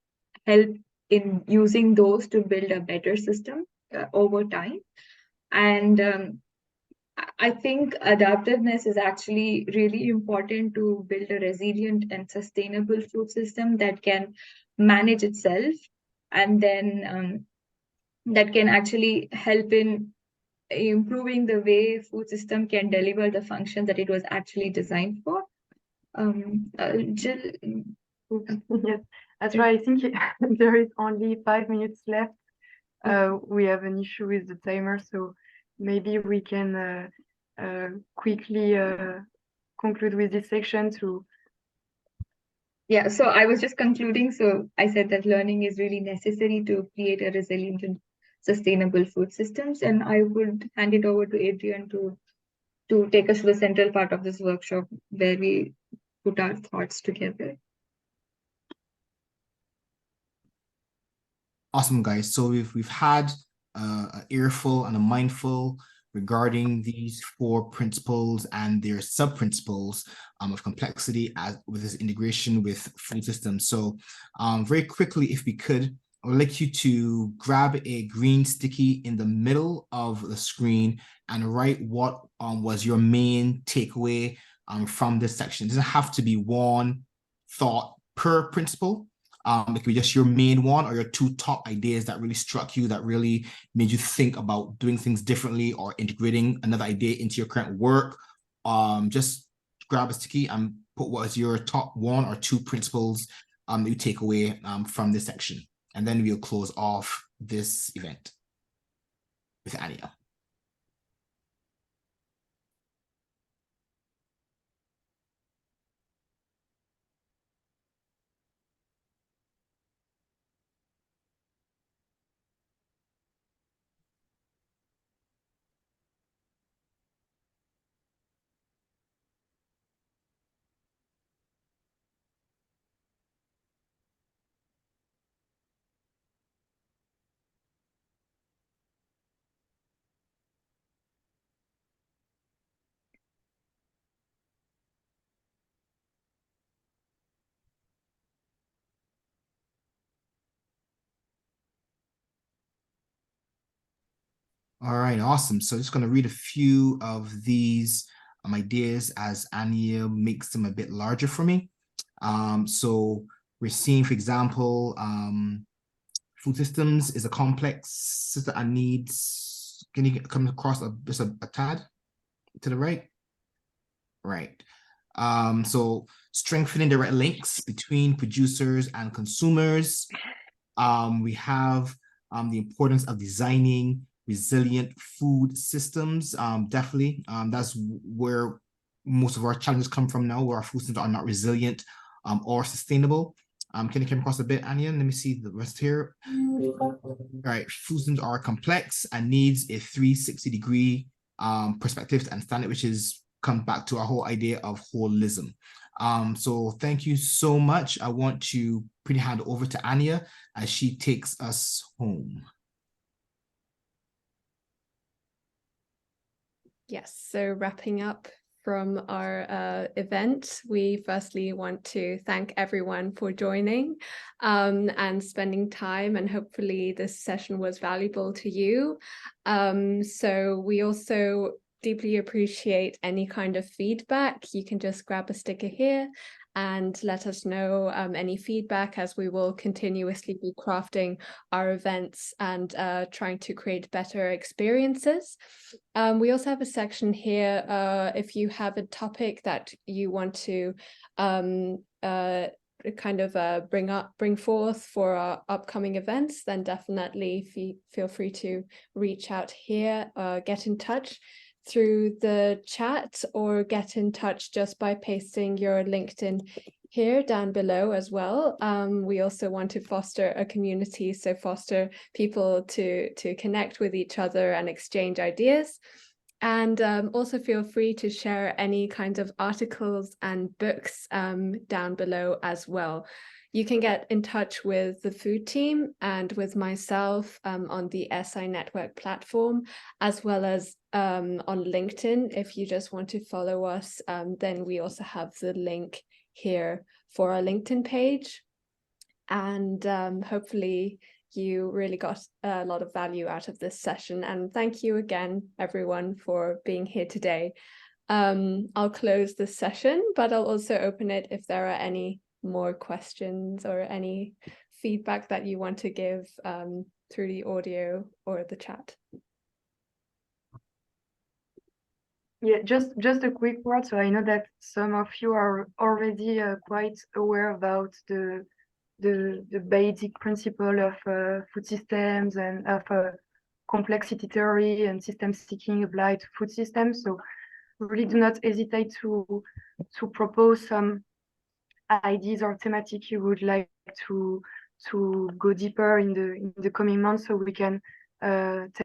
help in using those to build a better system over time. And I think adaptiveness is actually really important to build a resilient and sustainable food system that can manage itself, and then that can actually help in improving the way food system can deliver the function that it was actually designed for. Jill? Yes, that's right. I think there is only 5 minutes left. We have an issue with the timer, so maybe we can quickly conclude with this section too. Yeah, so I was just concluding. So I said that learning is really necessary to create a resilient and sustainable food systems. And I would hand it over to Adrian to take us to the central part of this workshop where we put our thoughts together. Awesome, guys. So we've had an earful and a mindful regarding these 4 principles and their sub-principles of complexity as with this integration with food systems. So very quickly, if we could, I would like you to grab a green sticky in the middle of the screen and write what was your main takeaway from this section. It doesn't have to be one thought per principle. It could be just your main one or your 2 top ideas that really struck you, that really made you think about doing things differently or integrating another idea into your current work. Just grab a sticky and put what is your top 1 or 2 principles that you take away from this section. And then we'll close off this event with Anya. All right, awesome. So just going to read a few of these ideas as Anya makes them a bit larger for me. So we're seeing, for example, food systems is a complex system and needs, can you come across just a tad to the right? Right. So strengthening direct links between producers and consumers. We have the importance of designing resilient food systems. Definitely, that's where most of our challenges come from now, where our food systems are not resilient or sustainable. Can you come across a bit, Anya? Let me see the rest here. All right, food systems are complex and needs a 360-degree perspective to understand it, which is come back to our whole idea of holism. So thank you so much. I want to pretty hand over to Anya as she takes us home. Yes, so wrapping up from our event, we firstly want to thank everyone for joining and spending time, and hopefully this session was valuable to you. So we also deeply appreciate any kind of feedback. You can just grab a sticker here and let us know any feedback, as we will continuously be crafting our events and trying to create better experiences. We also have a section here if you have a topic that you want to kind of bring forth for our upcoming events, then definitely feel free to reach out here, get in touch through the chat, or get in touch just by pasting your LinkedIn here down below as well. We also want to foster a community, so foster people to connect with each other and exchange ideas. And also feel free to share any kinds of articles and books down below as well. You can get in touch with the food team and with myself on the SI Network platform, as well as on LinkedIn. If you just want to follow us, then we also have the link here for our LinkedIn page. And hopefully you really got a lot of value out of this session. And thank you again, everyone, for being here today. I'll close this session, but I'll also open it if there are any more questions or any feedback that you want to give through the audio or the chat. Yeah, just a quick word. So I know that some of you are already quite aware about the basic principle of food systems and of complexity theory and systems thinking applied to food systems. So really do not hesitate to propose some ideas or thematic you would like to go deeper in the coming months, so we can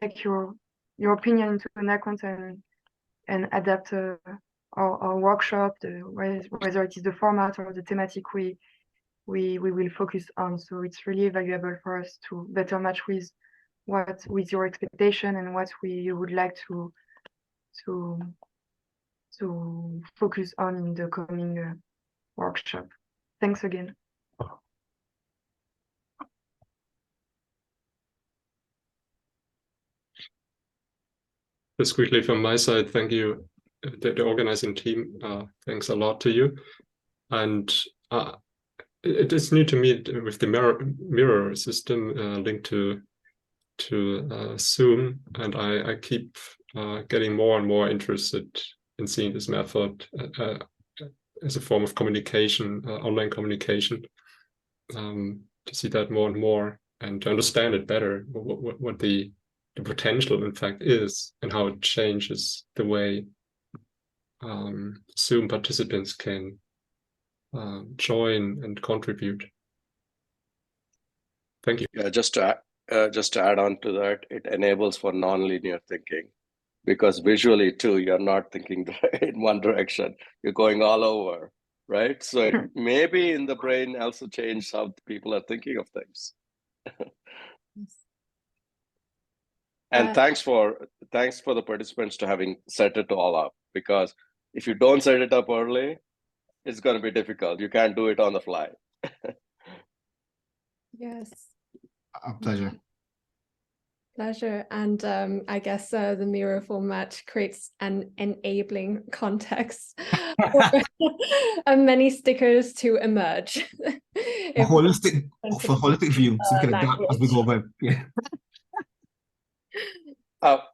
take your opinion into an account and adapt our workshop, whether it is the format or the thematic we will focus on. So it's really valuable for us to better match with your expectation and what we would like to to focus on in the coming workshop. Thanks again. Just quickly from my side, thank you, the organizing team. Thanks a lot to you. And it is new to me with the Miro system linked to Zoom, and I keep getting more and more interested in seeing this method as a form of communication, online communication, to see that more and more and to understand it better, what the potential in fact is and how it changes the way Zoom participants can join and contribute. Thank you. Yeah, just to add on to that, it enables for non-linear thinking, because visually too, you're not thinking in one direction, you're going all over, right? So it maybe in the brain also change how people are thinking of things. And thanks for the participants to having set it all up, because if you don't set it up early, it's going to be difficult. You can't do it on the fly. Yes. A pleasure. Pleasure. And I guess the Miro format creates an enabling context for many stickers to emerge. For holistic view, so we can adapt as we go by. Yeah.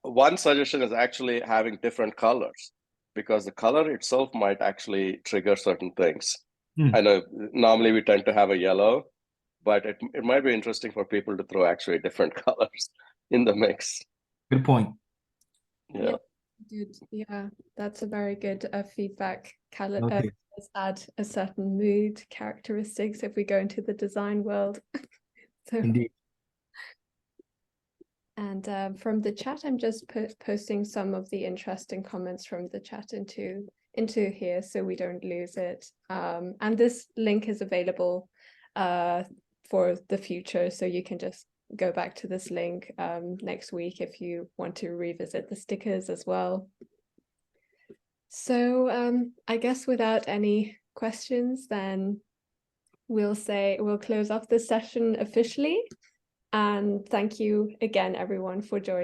One suggestion is actually having different colors, because the color itself might actually trigger certain things. I know normally we tend to have a yellow, but it might be interesting for people to throw actually different colors in the mix. Good point. Yeah. Good. Yeah, that's a very good feedback. Okay. Let's add a certain mood characteristics if we go into the design world. So, indeed. And from the chat, I'm just posting some of the interesting comments from the chat into here so we don't lose it. And this link is available for the future, so you can just go back to this link next week if you want to revisit the stickers as well. So I guess without any questions, then we'll close off this session officially. And thank you again, everyone, for joining.